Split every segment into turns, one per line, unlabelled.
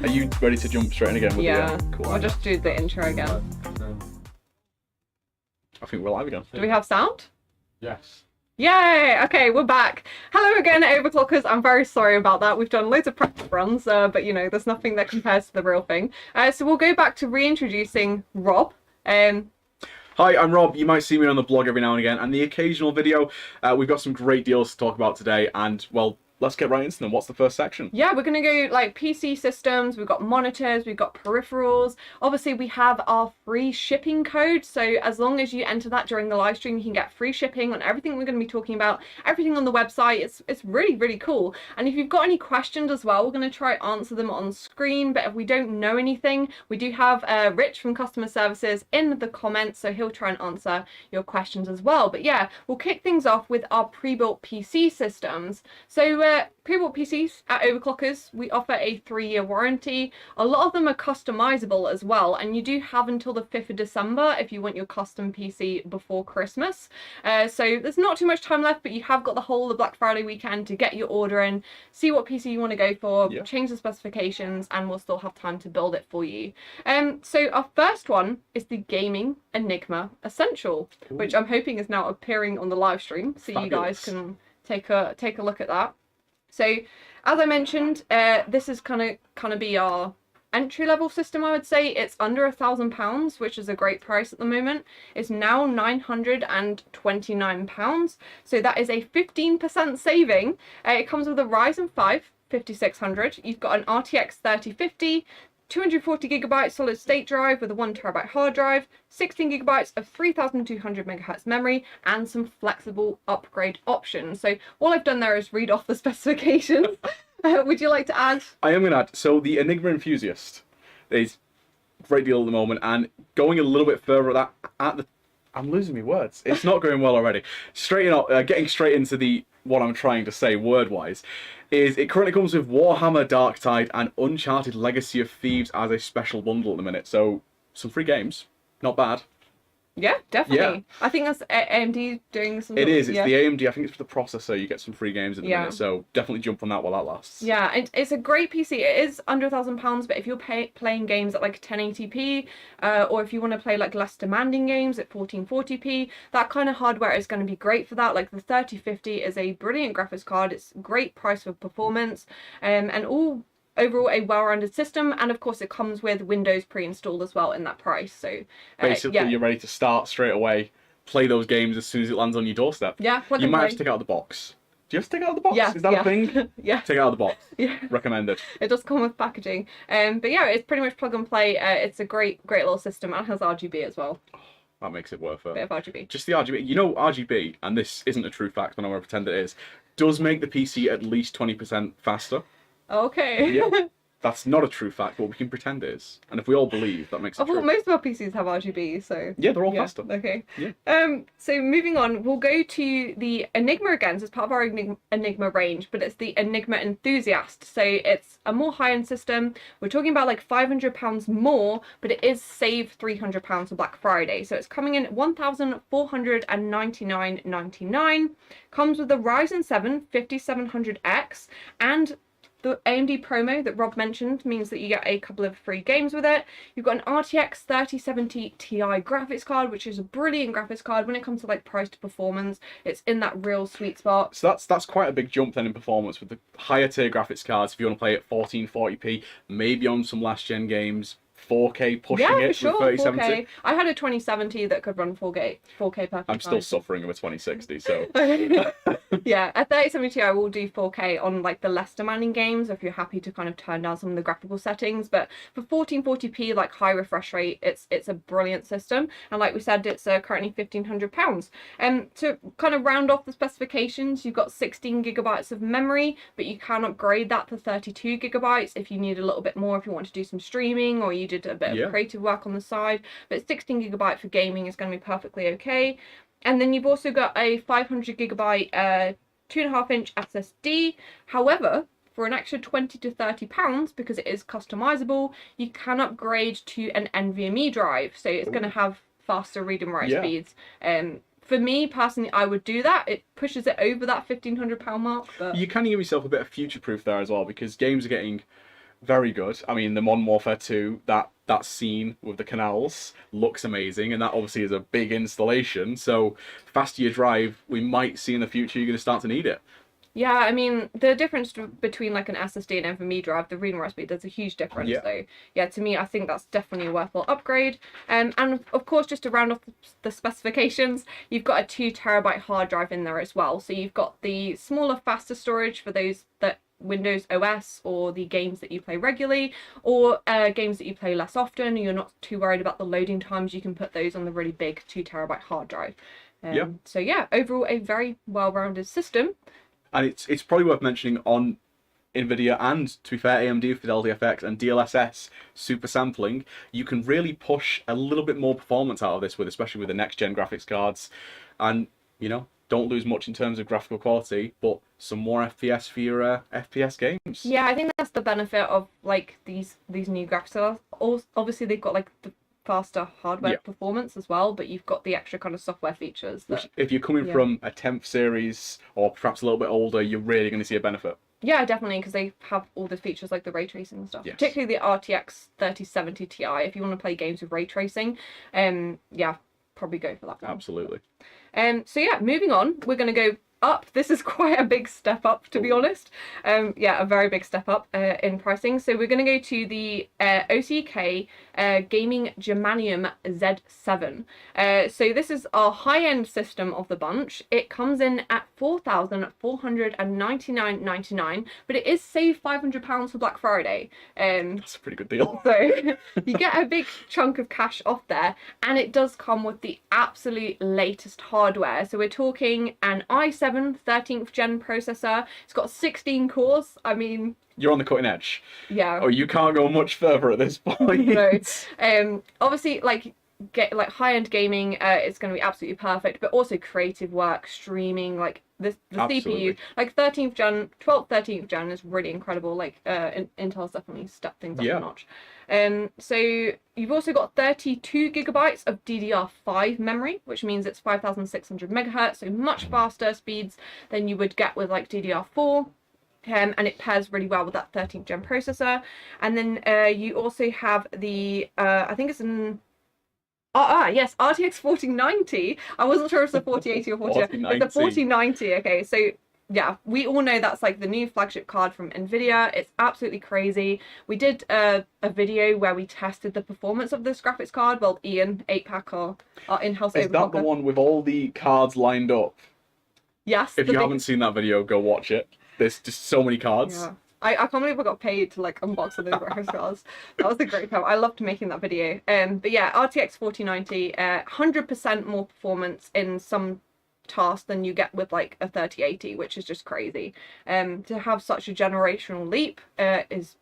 Are you ready to jump straight in again? With
Yeah,
cool.
I'll just do the intro again.
I think we're live again.
Do we have sound?
Yes.
Yay! Okay, we're back. Hello again, Overclockers. I'm very sorry about that. We've done loads of practice runs, but you know, there's nothing that compares to the real thing. So we'll go back to reintroducing Rob.
Hi, I'm Rob. You might see me on the blog every now and again, and the occasional video. We've got some great deals to talk about today, and well, let's get right into them. What's the first section?
Yeah, we're going to go like PC systems, we've got monitors, we've got peripherals. Obviously, we have our free shipping code. So as long as you enter that during the live stream, you can get free shipping on everything we're going to be talking about, everything on the website. It's really, really cool. And if you've got any questions as well, we're going to try answer them on screen. But if we don't know anything, we do have Rich from customer services in the comments, so he'll try and answer your questions as well. But yeah, we'll kick things off with our pre-built PC systems. So pre-built PCs at Overclockers, we offer a 3-year warranty. A lot of them are customizable as well, and you do have until the 5th of December if you want your custom PC before Christmas. So there's not too much time left, but you have got the whole of the Black Friday weekend to get your order in, see what PC you want to go for, change the specifications, and we'll still have time to build it for you. So our first one is the gaming Enigma Essential, which I'm hoping is now appearing on the live stream, so you guys can take a look at that. So, as I mentioned, this is kind of be our entry-level system, I would say. It's under £1,000, which is a great price at the moment. It's now £929, so that is a 15% saving. It comes with a Ryzen 5 5600. You've got an RTX 3050, 240 gigabyte solid state drive with a 1 terabyte hard drive, 16 gigabytes of 3200 megahertz memory, and some flexible upgrade options. So all I've done there is read off the specifications. Would you like to add?
I am going to add. So the Enigma Enthusiast is a great deal at the moment, and going a little bit further I'm losing my words. It's not going well already. Getting straight into what I'm trying to say word-wise, is it currently comes with Warhammer Darktide and Uncharted Legacy of Thieves as a special bundle at the minute. So some free games, not bad.
Yeah, definitely.
Yeah.
I think that's AMD doing some.
It is. It's the AMD. I think it's for the processor. You get some free games at the minute. So definitely jump on that while that lasts.
Yeah, it's a great PC. It is under £1,000, but if you're playing games at like 1080p, or if you want to play like less demanding games at 1440p, that kind of hardware is going to be great for that. Like the 3050 is a brilliant graphics card. It's great price for performance, and overall a well-rounded system, and of course it comes with Windows pre-installed as well in that price. So
basically you're ready to start straight away, play those games as soon as it lands on your doorstep.
Yeah,
you might have to take it out of the box. Do you have to take it out of the box?
Yeah,
is that a thing?
Yeah,
take it out of the box.
Yeah,
recommended.
It does come with packaging, but yeah, it's pretty much plug and play. It's a great little system, and has RGB as well.
That makes it worth it.
Bit of RGB.
Just the RGB. You know, RGB, and this isn't a true fact, but I'm going to pretend it is, does make the PC at least 20% faster.
Okay.
Yeah. That's not a true fact, but we can pretend it is. And if we all believe, that makes it true.
Most of our PCs have RGB, so...
Yeah, they're all faster.
Okay.
Yeah.
So moving on, we'll go to the Enigma again. So it's part of our Enigma range, but it's the Enigma Enthusiast. So it's a more high-end system. We're talking about like £500 more, but it is save £300 for Black Friday. So it's coming in at £1,499.99. Comes with the Ryzen 7 5700X, and the AMD promo that Rob mentioned means that you get a couple of free games with it. You've got an RTX 3070 Ti graphics card, which is a brilliant graphics card when it comes to like price to performance. It's in that real sweet spot.
So that's quite a big jump then in performance with the higher tier graphics cards. If you want to play at 1440p, maybe on some last gen games, 4K pushing it
for sure,
with 3070.
4K. I had a 2070 that could run 4K perfectly.
I'm still suffering with a 2060, so
yeah, a 3070 Ti will do 4K on like the less demanding games if you're happy to kind of turn down some of the graphical settings. But for 1440p, like high refresh rate, it's a brilliant system. And like we said, it's currently £1,500. To kind of round off the specifications, you've got 16 gigabytes of memory, but you can upgrade that to 32 gigabytes if you need a little bit more, if you want to do some streaming or you did a bit of creative work on the side. But 16 gigabyte for gaming is going to be perfectly okay. And then you've also got a 500 gigabyte 2.5-inch SSD. However, for an extra £20 to £30, because it is customizable, you can upgrade to an NVMe drive. So it's going to have faster read and write speeds. For me personally, I would do that. It pushes it over that £1,500 mark. But
you can give yourself a bit of future proof there as well, because games are getting very good. I mean, the Modern Warfare 2, that scene with the canals looks amazing, and that obviously is a big installation. So, faster you drive, we might see in the future you're going to start to need it.
Yeah, I mean, the difference between like an SSD and NVMe drive, the read and write speed, there's a huge difference.
Yeah.
So, yeah, to me, I think that's definitely a worthwhile upgrade. And of course, just to round off the specifications, you've got a 2 terabyte hard drive in there as well. So you've got the smaller, faster storage for those that Windows OS or the games that you play regularly, or games that you play less often. You're not too worried about the loading times. You can put those on the really big 2 terabyte hard drive. So yeah, overall a very well-rounded system.
And it's probably worth mentioning on NVIDIA and, to be fair, AMD Fidelity FX and DLSS super sampling, you can really push a little bit more performance out of this, especially with the next-gen graphics cards. And, you know, don't lose much in terms of graphical quality, but some more FPS for your FPS games.
Yeah, I think that's the benefit of like these new graphics cards. Obviously, they've got like the faster hardware performance as well, but you've got the extra kind of software features that,
which, if you're coming from a 10th series or perhaps a little bit older, you're really going to see a benefit.
Yeah, definitely, because they have all the features like the ray tracing and stuff.
Yes.
Particularly the RTX 3070 Ti. If you want to play games with ray tracing, yeah, probably go for that one.
Absolutely.
So yeah, moving on, we're going to go up. This is quite a big step up, to be honest. Yeah, a very big step up in pricing. So we're going to go to the OCK Gaming Germanium Z7. So this is our high-end system of the bunch. It comes in at £4,499.99, but it is saved £500 for Black Friday.
That's a pretty good deal.
So you get a big chunk of cash off there, and it does come with the absolute latest hardware. So we're talking an i7 13th gen processor. It's got 16 cores. I mean,
you're on the cutting edge.
Yeah.
Oh, you can't go much further at this point.
No. Obviously, like high-end gaming, it's going to be absolutely perfect, but also creative work, streaming, like the CPU, like 13th gen, 12th, 13th gen is really incredible. Like Intel's definitely stepped things up a notch. So you've also got 32 gigabytes of DDR5 memory, which means it's 5,600 megahertz, so much faster speeds than you would get with like DDR4. And it pairs really well with that 13th gen processor. And then you also have the, I think it's an yes, RTX 4090. I wasn't sure if it's a 4080 or 4090. It's a 4090. Okay, so yeah, we all know that's like the new flagship card from NVIDIA. It's absolutely crazy. We did a video where we tested the performance of this graphics card. Well, Ian, 8-pack, our in-house overclocker.
Is that the one with all the cards lined up?
Yes.
If you haven't seen that video, go watch it. There's just so many cards.
Yeah. I can't believe I got paid to like unbox those graphics cards. That was a great time. I loved making that video. But yeah, RTX 4090, 100% more performance in some tasks than you get with like a 3080, which is just crazy. To have such a generational leap is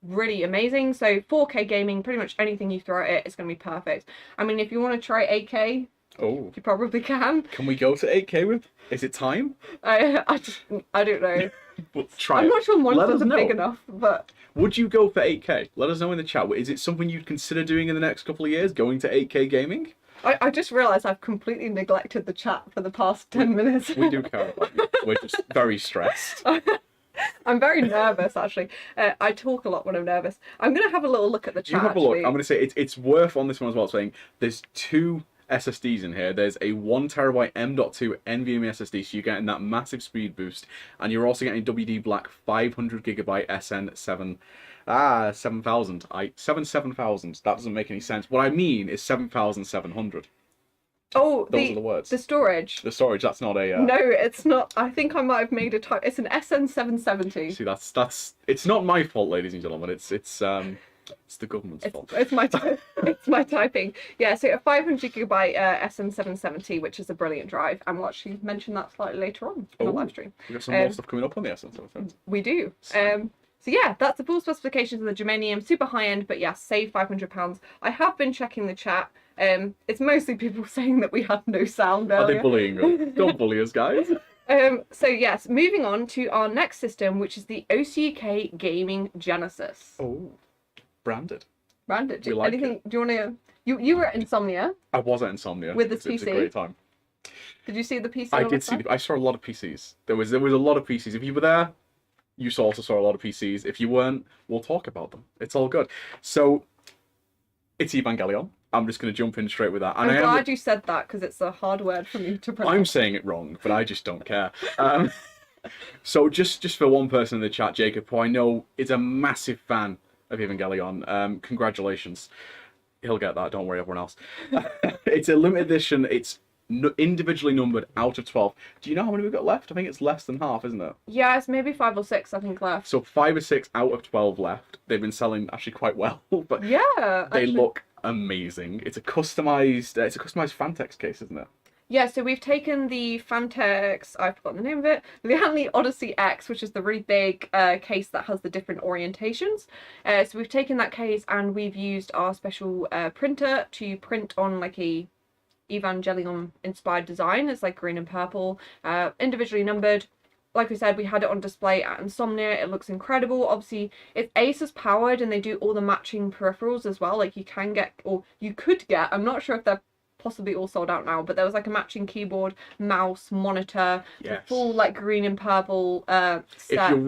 really amazing. So 4K gaming, pretty much anything you throw at it is going to be perfect. I mean, if you want to try 8K, you probably can.
Can we go to 8K with? Is it time?
I don't know.
Try
I'm not sure monitors are
know.
big enough, but
would you go for 8K? Let us know in the chat. Is it something you'd consider doing in the next couple of years, going to 8K gaming?
I just realised I've completely neglected the chat for the past 10 minutes.
We do care about you. We're just very stressed.
I'm very nervous, actually. I talk a lot when I'm nervous. I'm going to have a little look at the chat.
You have a look. I'm going to say it's worth on this one as well saying there's 2 SSDs in here. There's a 1TB M.2 NVMe SSD, so you're getting that massive speed boost, and you're also getting WD Black 500GB SN7 7000. 7000. That doesn't make any sense. What I mean is 7700.
Oh,
those are the words.
The storage.
The storage. That's not a.
No, it's not. I think I might have made a type. It's an SN770.
See, that's. It's not my fault, ladies and gentlemen. It's the government's fault.
It's my it's my typing. Yeah, so a 500GB SN770, which is a brilliant drive, and we'll actually mention that slightly later on in the live stream.
We've got some more stuff coming up on the SN770.
We do. So yeah, that's the full specifications of the germanium, super high end, but yeah, save £500. I have been checking the chat. It's mostly people saying that we had no sound earlier.
Are they bullying us? Don't bully us, guys.
So yes, moving on to our next system, which is the OCK Gaming Genesis.
Oh, branded.
Branded.
We like
anything?
it.
Do you want to? You were at Insomnia.
I was at Insomnia
with this PC.
It was a great time.
Did you see the PC?
I did see. I saw a lot of PCs. There was a lot of PCs. If you were there, you also saw a lot of PCs. If you weren't, we'll talk about them. It's all good. So, it's Evangelion. I'm just going to jump in straight with that. And
I'm glad you said that, because it's a hard word for me to pronounce.
I'm saying it wrong, but I just don't care. So just for one person in the chat, Jacob, who I know is a massive fan of Evangelion, congratulations. He'll get that, don't worry, everyone else. It's a limited edition. It's individually numbered out of 12. Do you know how many we've got left? I think it's less than half, isn't it?
Yeah, it's maybe 5 or 6, I think, left.
So 5 or 6 out of 12 left. They've been selling actually quite well, but
yeah,
they look amazing. It's a customized Fantex case, isn't it?
Yeah, so we've taken the Fantex, I've forgotten the name of it, the Hanley Odyssey X, which is the really big case that has the different orientations. So we've taken that case and we've used our special printer to print on like a Evangelion inspired design. It's like green and purple, individually numbered. Like we said, we had it on display at Insomnia. It looks incredible. Obviously, it's Asus powered and they do all the matching peripherals as well. Like you can get, or you could get, I'm not sure if they're possibly all sold out now, but there was like a matching keyboard, mouse, monitor, the full like green and purple set.
If you're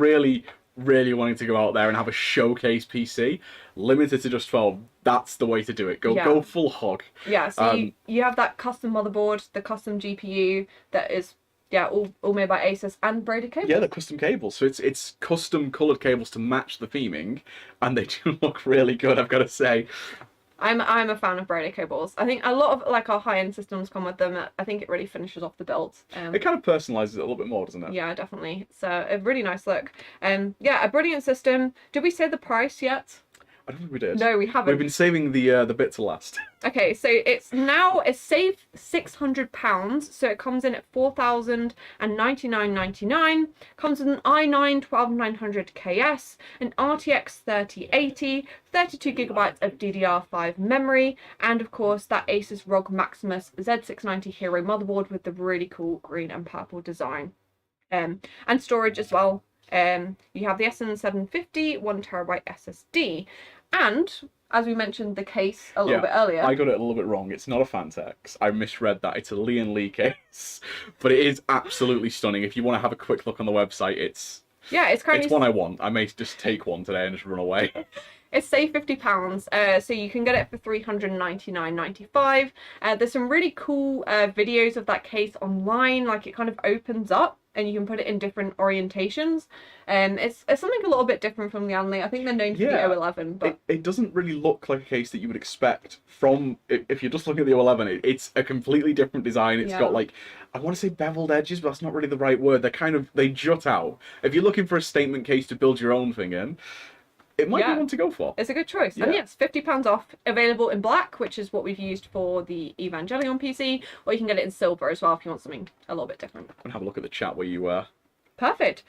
really wanting to go out there and have a showcase PC, limited to just 12, that's the way to do it. Go full hog.
Yeah, so you have that custom motherboard, the custom GPU that is all made by Asus, and braided cables.
Yeah, the custom cables. So it's custom coloured cables to match the theming, and they do look really good, I've got to say.
I'm a fan of braided cables. I think a lot of like our high-end systems come with them. I think it really finishes off the build.
It kind of personalises it a little bit more, doesn't it?
Yeah, definitely. It's a really nice look. Yeah, a brilliant system. Did we say the price yet?
I don't think we did.
No, we haven't.
We've been saving the bit to last.
Okay, so it's now a save £600, so it comes in at $4,099.99. Comes with an i9 12900KS, an RTX 3080, 32GB of DDR5 memory, and of course that Asus ROG Maximus Z690 Hero motherboard with the really cool green and purple design. And storage as well. You have the SN750 1TB SSD, and as we mentioned, the case a little bit earlier.
I got it a little bit wrong. It's not a Fantex. I misread that. It's a Lian Li case, but it is absolutely stunning. If you want to have a quick look on the website, it's one I want. I may just take one today and just run away.
It's say £50, so you can get it for $399.95. There's some really cool videos of that case online. Like it kind of opens up and you can put it in different orientations. It's something a little bit different from the Hanley. I think they're known for the O11, but
it doesn't really look like a case that you would expect from, if you're just looking at the O11, it's a completely different design. It's got like, I want to say beveled edges, but that's not really the right word. They jut out. If you're looking for a statement case to build your own thing in, it might be one to go for.
It's a good choice. And it's £50 off, available in black, which is what we've used for the Evangelion PC, or you can get it in silver as well if you want something a little bit different.
And have a look at the chat where you were.
Perfect.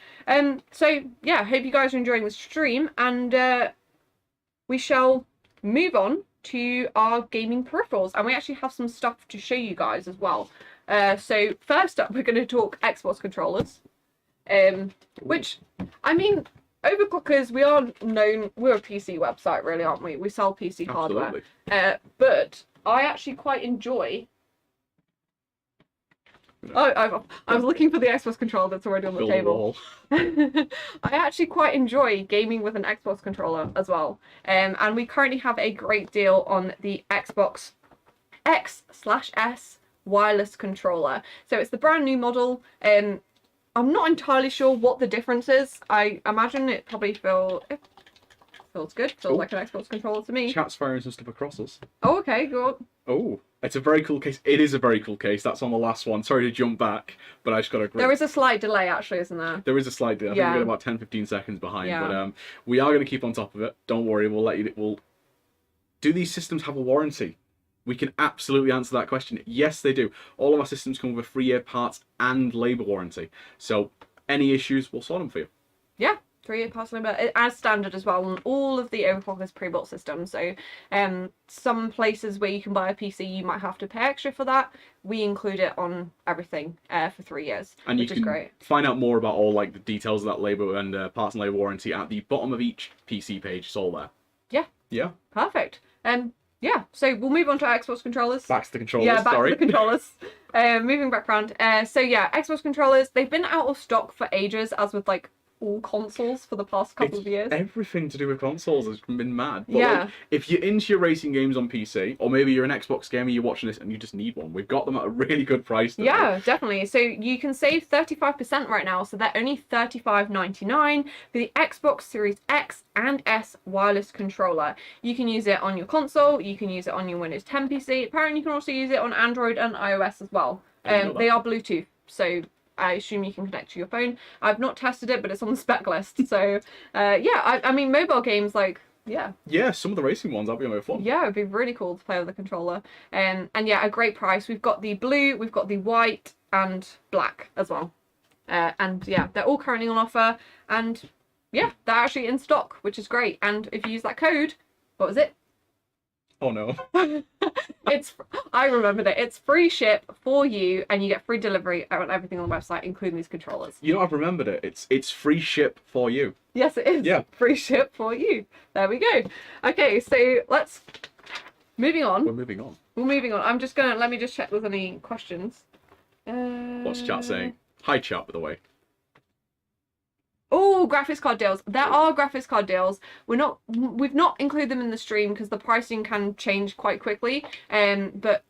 So yeah, hope you guys are enjoying the stream, and we shall move on to our gaming peripherals, and we actually have some stuff to show you guys as well. So first up, we're going to talk Xbox controllers, which, I mean, Overclockers, we are known, we're a PC website really, aren't we? We sell PC hardware. But I actually quite enjoy... I was looking for the Xbox controller that's already on the table. I actually quite enjoy gaming with an Xbox controller as well. And we currently have a great deal on the Xbox X/S wireless controller. So it's the brand new model. I'm not entirely sure what the difference is. I imagine it probably feels good. Feels like an Xbox controller to me.
Chat's firing some stuff across us.
Oh, okay, go on.
Oh, it's a very cool case. It is a very cool case. That's on the last one. Sorry to jump back, but I just got to agree.
There is a slight delay, actually, isn't there?
There is a slight delay. I think we're about 10-15 seconds behind. But we are going to keep on top of it. Don't worry. We'll let you... Do these systems have a warranty? We can absolutely answer that question. Yes, they do. All of our systems come with a 3-year parts and labour warranty. So any issues, we'll sort them for you.
Yeah, 3-year parts and labour, as standard as well on all of the Overclockers pre-built systems. So some places where you can buy a PC, you might have to pay extra for that. We include it on everything for 3 years,
and
which is great.
Find out more about all like the details of that labour and parts and labour warranty at the bottom of each PC page. It's all there.
Yeah.
Yeah.
Perfect. Yeah, so we'll move on to our Xbox controllers.
Back to the controllers,
to the controllers. Moving back around. So yeah, Xbox controllers, they've been out of stock for ages, as with like all consoles for the past couple of years.
Everything to do with consoles has been mad. But
Yeah.
like, if you're into your racing games on PC, or maybe you're an Xbox gamer, you're watching this and you just need one, we've got them at a really good price today.
Yeah, definitely. So you can save 35% right now. So they're only $35.99 for the Xbox Series X and S wireless controller. You can use it on your console. You can use it on your Windows 10 PC. Apparently, you can also use it on Android and iOS as well. They are Bluetooth, so I assume you can connect to your phone. I've not tested it, but it's on the spec list. So yeah, I mean, mobile games, like, yeah.
Yeah, some of the racing ones, that'd be a bit fun.
Yeah, it'd be really cool to play with the controller. And yeah, a great price. We've got the blue, we've got the white, and black as well. And yeah, they're all currently on offer. And yeah, they're actually in stock, which is great. And if you use that code, what was it?
Oh no.
I remembered it. It's free ship for you, and you get free delivery on everything on the website, including these controllers.
You know, I've remembered it. It's free ship for you.
Yes, it is.
Yeah.
Free ship for you. There we go. Okay, so let's moving on.
We're moving on.
We're moving on. Let me just check there's any questions.
What's chat saying? Hi chat, by the way.
Oh, graphics card deals. There are graphics card deals. We've not included them in the stream because the pricing can change quite quickly. But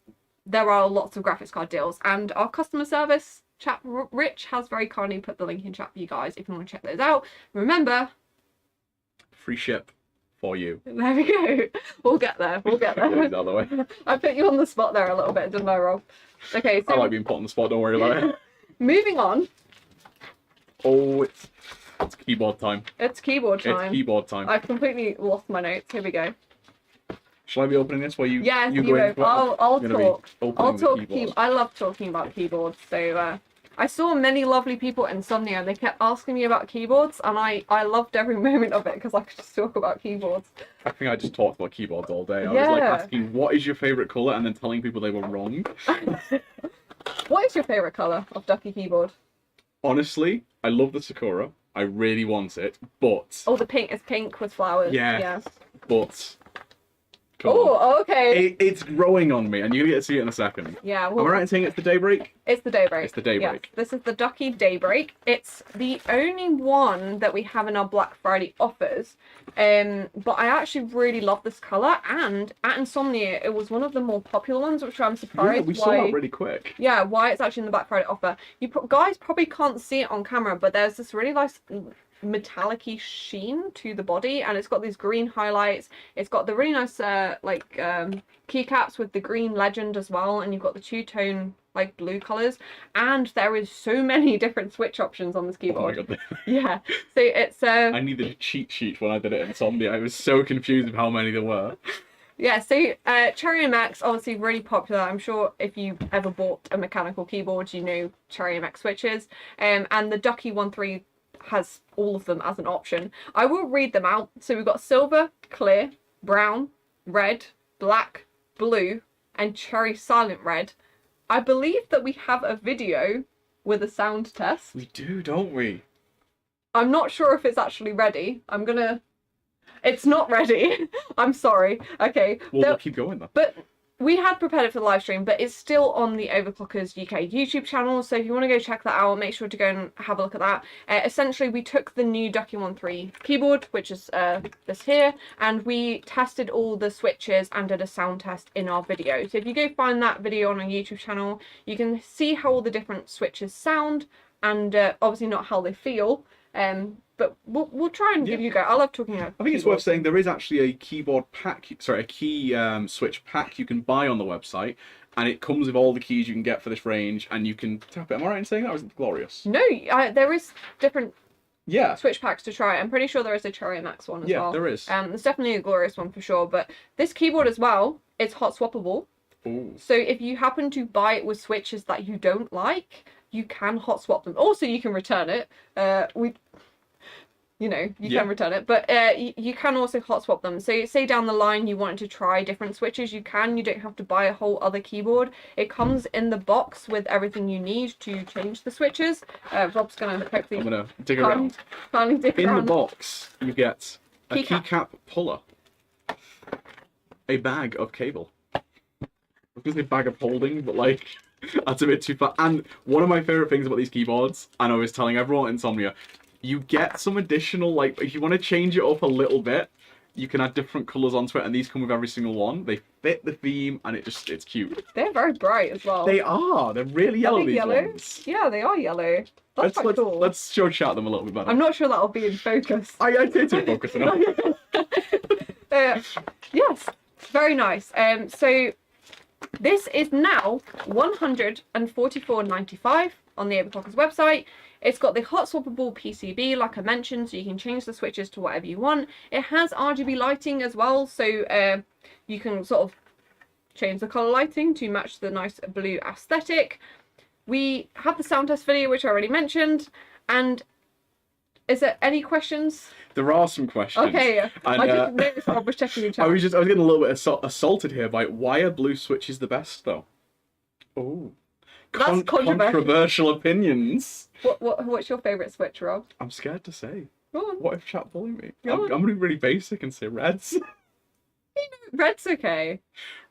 there are lots of graphics card deals, and our customer service chap Rich has very kindly put the link in chat for you guys if you want to check those out. Remember,
free ship for you.
There we go. We'll get there. We'll get there.
The other way.
I put you on the spot there a little bit, didn't I, Rob? Okay, so
I like being put on the spot. Don't worry about it.
moving on.
Oh, it's keyboard time.
It's keyboard time.
It's keyboard time.
I've completely lost my notes. Here we go.
Shall I be opening this while you?
Yes,
you
you
go
go. I'll talk. I'll talk.
Keyboard.
I love talking about keyboards. So I saw many lovely people at Insomnia, and they kept asking me about keyboards, and I loved every moment of it because I could just talk about keyboards.
I think I just talked about keyboards all day. I
Yeah.
was like asking what is your favourite colour and then telling people they were wrong.
What is your favourite colour of Ducky keyboard?
Honestly, I love the Sakura. I really want it, but...
Oh, the pink is pink with flowers.
Yeah.
Yeah.
But... Come on.
Oh, okay.
It's growing on me, and you're going to get to see it in a second.
Yeah.
Am I right in saying it's the Daybreak?
It's the Daybreak.
It's the Daybreak.
Yes, this is the Ducky Daybreak. It's the only one that we have in our Black Friday offers. But I actually really love this colour, and at Insomnia it was one of the more popular ones, which I'm surprised
Yeah, we saw that really quick.
Yeah, why it's actually in the Black Friday offer. You guys probably can't see it on camera, but there's this really nice metallic-y sheen to the body, and it's got these green highlights. It's got the really nice keycaps with the green legend as well, and you've got the two-tone like blue colors, and there is so many different switch options on this keyboard.
Oh my god.
Yeah, so it's
I needed a cheat sheet when I did it in Insomnia. I was so confused with how many there were.
Yeah, so Cherry MX, obviously really popular. I'm sure if you ever bought a mechanical keyboard, you know Cherry MX switches. And the Ducky 1.3 has all of them as an option. I will read them out. So we've got silver, clear, brown, red, black, blue, and cherry silent red. I believe that we have a video with a sound test.
We do, don't we?
I'm not sure if it's actually ready. It's not ready. I'm sorry. Okay.
We'll keep going then.
But we had prepared it for the live stream, but it's still on the Overclockers UK YouTube channel. So if you want to go check that out, make sure to go and have a look at that. Essentially, we took the new Ducky 1.3 keyboard, which is this here, and we tested all the switches and did a sound test in our video. So if you go find that video on our YouTube channel, you can see how all the different switches sound, and obviously not how they feel. But we'll try and give you a go. I love talking about
I think it's worth saying there is actually a keyboard pack, sorry, a key switch pack you can buy on the website, and it comes with all the keys you can get for this range, and you can tap it. Am I right in saying that, or is it Glorious?
No, there is different
Yeah.
switch packs to try. I'm pretty sure there is a Cherry MX one as well.
Yeah, there is.
There's definitely a Glorious one for sure, but this keyboard as well, it's hot swappable.
Ooh.
So if you happen to buy it with switches that you don't like, you can hot swap them. Also, you can return it. You can return it, but you can also hot swap them. So say down the line you wanted to try different switches, you can. You don't have to buy a whole other keyboard. It comes in the box with everything you need to change the switches. Rob's gonna hopefully.
I'm gonna dig around.
Finally dig
In
around.
the box, you get a
Keycap.
keycap puller, a bag of cable. I was gonna say bag of holding, but like that's a bit too far. And one of my favorite things about these keyboards, and I was telling everyone at Insomnia, you get some additional, like, if you want to change it up a little bit, you can add different colours onto it, and these come with every single one. They fit the theme, and it's cute.
They're very bright as well.
They are. They're really yellow, these ones.
Yeah, they are yellow. That's quite cool.
Let's show chat them a little bit better.
I'm not sure that'll be in focus.
I did focus enough.
Yes, very nice. So this is now $144.95 on the Overclockers website. It's got the hot swappable PCB, like I mentioned, so you can change the switches to whatever you want. It has RGB lighting as well, so you can sort of change the colour lighting to match the nice blue aesthetic. We have the sound test video, which I already mentioned, and is there any questions?
There are some questions.
Okay,
and,
I didn't notice I was checking your chat.
I was getting a little bit assaulted here by why are blue switches the best though? Oh,
That's
controversial opinions.
What's your favourite switch, Rob?
I'm scared to say.
Go on.
What if chat bully me?
Go
I'm
on.
gonna be really basic and say reds.
Red's okay.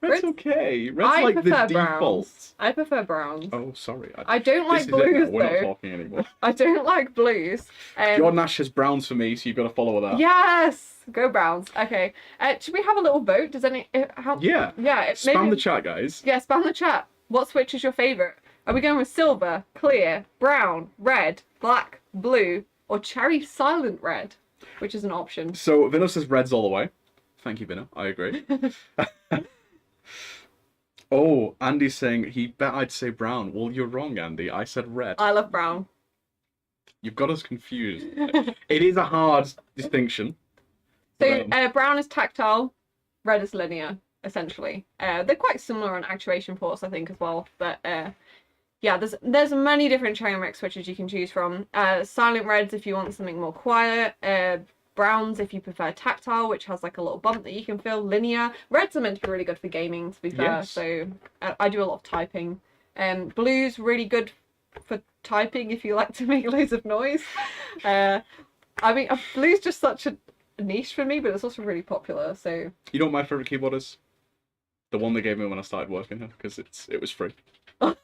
Red's okay. Red's
I
like the
prefer
default.
browns. I prefer browns.
Oh, sorry.
I don't like
This is it now.
blues
We're not
though.
talking anymore.
I don't like blues.
Jordan Ash has browns for me, so you've got to follow that.
Yes, go browns. Okay. Should we have a little vote? Does any how?
Yeah.
Yeah.
Spam the chat, guys.
Yeah, spam the chat. What switch is your favourite? Are we going with silver, clear, brown, red, black, blue, or cherry silent red, which is an option?
So Vino says reds all the way. Thank you, Vino. I agree. Oh, Andy's saying he bet I'd say brown. Well, you're wrong, Andy. I said red.
I love brown.
You've got us confused. It is a hard distinction.
So brown is tactile, red is linear, essentially. They're quite similar on actuation ports, I think, as well. But yeah, there's many different chain mix switches you can choose from. Silent reds if you want something more quiet. Browns if you prefer tactile, which has like a little bump that you can feel. Linear. Reds are meant to be really good for gaming, to be fair.
Yes.
So I do a lot of typing. Blues really good for typing if you like to make loads of noise. I mean, blue's just such a niche for me, but it's also really popular. So
You know what my favourite keyboard is? The one they gave me when I started working here, because it was free.
no,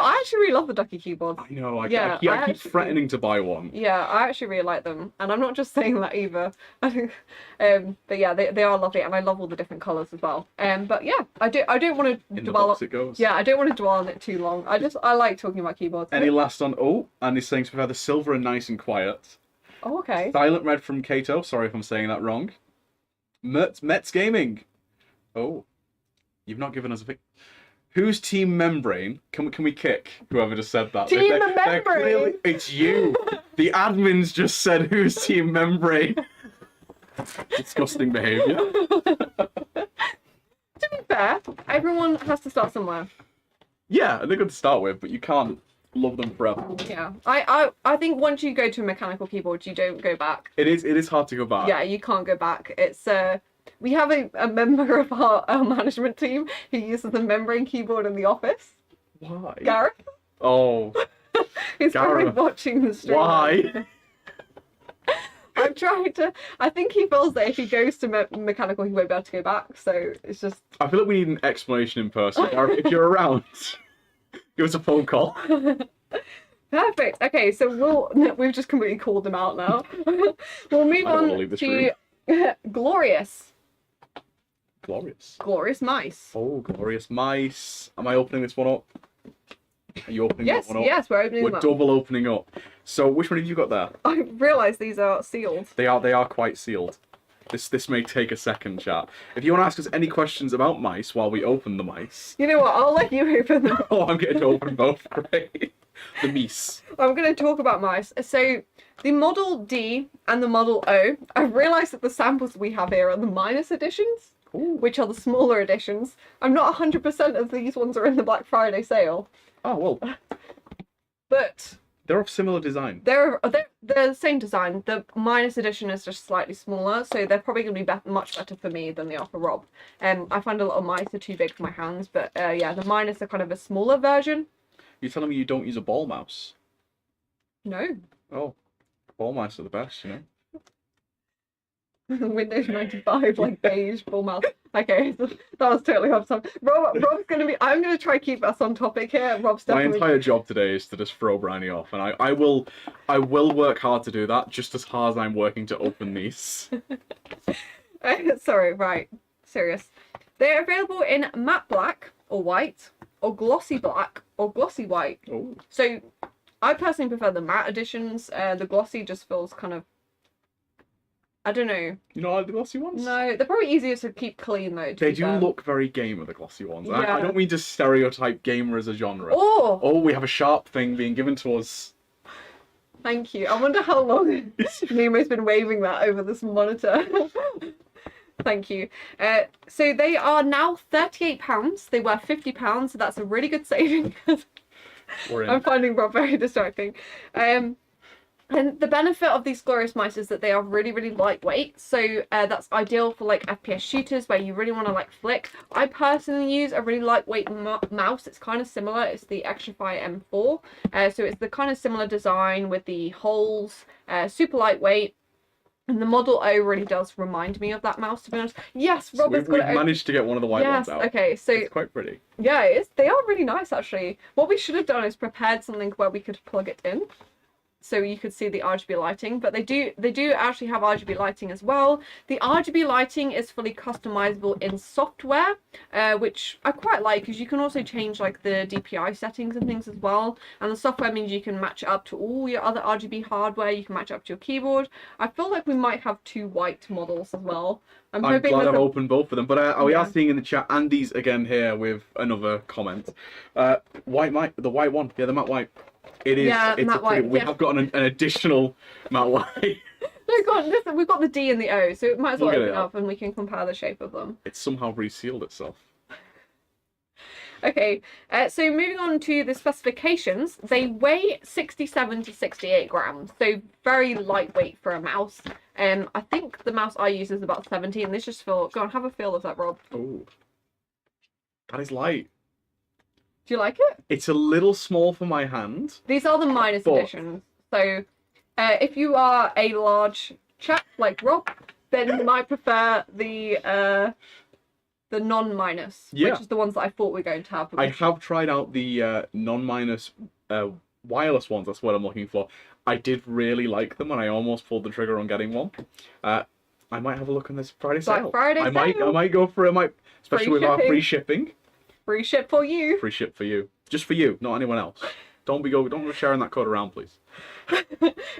I actually really love the Ducky keyboards.
I know, I
Yeah,
keep
I actually-
threatening to buy one.
Yeah, I actually really like them, and I'm not just saying that either. But yeah, they are lovely, and I love all the different colours as well. But yeah, I don't want to
In the
dwell.
box it goes.
Yeah, I don't want to dwell on it too long. I like talking about keyboards.
Any last on... Oh, Andy's saying to prefer the silver and nice and quiet.
Oh, okay.
Silent red from Kato. Sorry if I'm saying that wrong. Mets Gaming. Oh, you've not given us a pic. Who's Team Membrane? Can we kick whoever just said that?
Team Membrane!
It's you. The admins just said who's Team Membrane. Disgusting behaviour.
To be fair, everyone has to start somewhere.
Yeah, they're good to start with, but you can't love them forever.
Yeah, I think once you go to a mechanical keyboard, you don't go back.
It is hard to go back.
Yeah, you can't go back. It's we have a member of our management team who uses the membrane keyboard in the office.
Why?
Gareth.
Oh,
He's probably
Gareth.
watching the stream.
why?
I'm trying to. I think he feels that if he goes to mechanical, he won't be able to go back. So it's just.
I feel like we need an explanation in person. Gareth, if you're around, give us a phone call.
Perfect. Okay, so we've just completely called him out now. We'll move
I don't wanna
on
leave this
to Glorious. Glorious Mice.
Oh, glorious mice. Am I opening this one up? Are you opening
Yes,
that one up?
yes, we're opening
We're
them up.
double opening up. So which one have you got there?
I realise these are sealed.
They are quite sealed. This may take a second, chat. If you want to ask us any questions about mice while we open the mice.
You know what? I'll let you open them.
Oh, I'm getting to open both. Great. The mice.
I'm going to talk about mice. So the Model D and the Model O, I've realised that the samples we have here are the minus editions,
Ooh.
which are the smaller editions. I'm not 100% of these ones are in the Black Friday sale,
Oh, well,
but
they're of similar design.
they're the same design. The minus edition is just slightly smaller, so they're probably going to be much better for me than they are for Rob. I find a lot of mice are too big for my hands, but yeah, the minus are kind of a smaller version.
You're telling me you don't use a ball mouse?
No.
Oh, ball mice are the best, you know?
Windows 95, like beige ball mouth. Okay, so that was totally off topic. Rob's gonna be. I'm gonna try to keep us on topic here. Rob's
My
definitely.
entire job today is to just throw Brownie off, and I will work hard to do that, just as hard as I'm working to open these.
Sorry, right. Serious. They're available in matte black or white, or glossy black or glossy white.
Oh.
So, I personally prefer the matte editions. The glossy just feels kind of. I don't know.
You know, like the glossy ones?
No, they're probably easier to keep clean though.
They do look very gamer, the glossy ones.
Yeah.
I don't mean to stereotype gamer as a genre.
Oh,
We have a sharp thing being given to us.
thank you. I wonder how long Nemo's been waving that over this monitor. Thank you. So they are now £38. They were £50, so that's a really good saving.
We're in.
I'm finding Rob very distracting. And the benefit of these glorious mice is that they are really, really lightweight. So that's ideal for like FPS shooters where you really want to like flick. I personally use a really lightweight mouse. It's kind of similar. It's the Extrify M4. So it's the kind of similar design with the holes, super lightweight. And the Model O really does remind me of that mouse, to be honest. Yes, Rob has
We've
got it.
managed to get one of the white ones out.
Okay, so
It's quite pretty.
yeah, it is. They are really nice, actually. What we should have done is prepared something where we could plug it in, so you could see the RGB lighting. But they do actually have RGB lighting as well. The RGB lighting is fully customizable in software, which I quite like, because you can also change like the DPI settings and things as well. And the software means you can match it up to all your other RGB hardware. You can match it up to your keyboard. I feel like we might have 2 white models as well. I'm hoping
glad
there's
I've
a-
opened both of them. But we
Yeah.
are seeing in the chat, Andy's again here with another comment. White mic, the white one, yeah, the matte white. It is.
Yeah,
it's
matte white,
We
yeah.
have got an additional matte white.
Listen, we've got the D and the O, so it might as well
We'll get
open
it
it
up.
up and we can compare the shape of them.
It's somehow resealed itself.
Okay, so moving on to the specifications, they weigh 67 to 68 grams, so very lightweight for a mouse. I think the mouse I use is about 70, and this just feel. Go on, have a feel of that, Rob.
Oh, that is light.
Do you like it?
It's a little small for my hand.
These are the minus
But-
editions, so if you are a large chap like Rob, then you might prefer the non-minus,
Yeah.
which is the ones that I thought we were going to have.
I have tried out the non-minus wireless ones. That's what I'm looking for. I did really like them, and I almost pulled the trigger on getting one. I might have a look on this Friday
Black
sale.
Friday
I might
sale.
go for it. Especially
Free
with our
shipping.
free shipping.
Free ship for you.
Free ship for you, just for you, not anyone else. Don't be sharing that code around, please.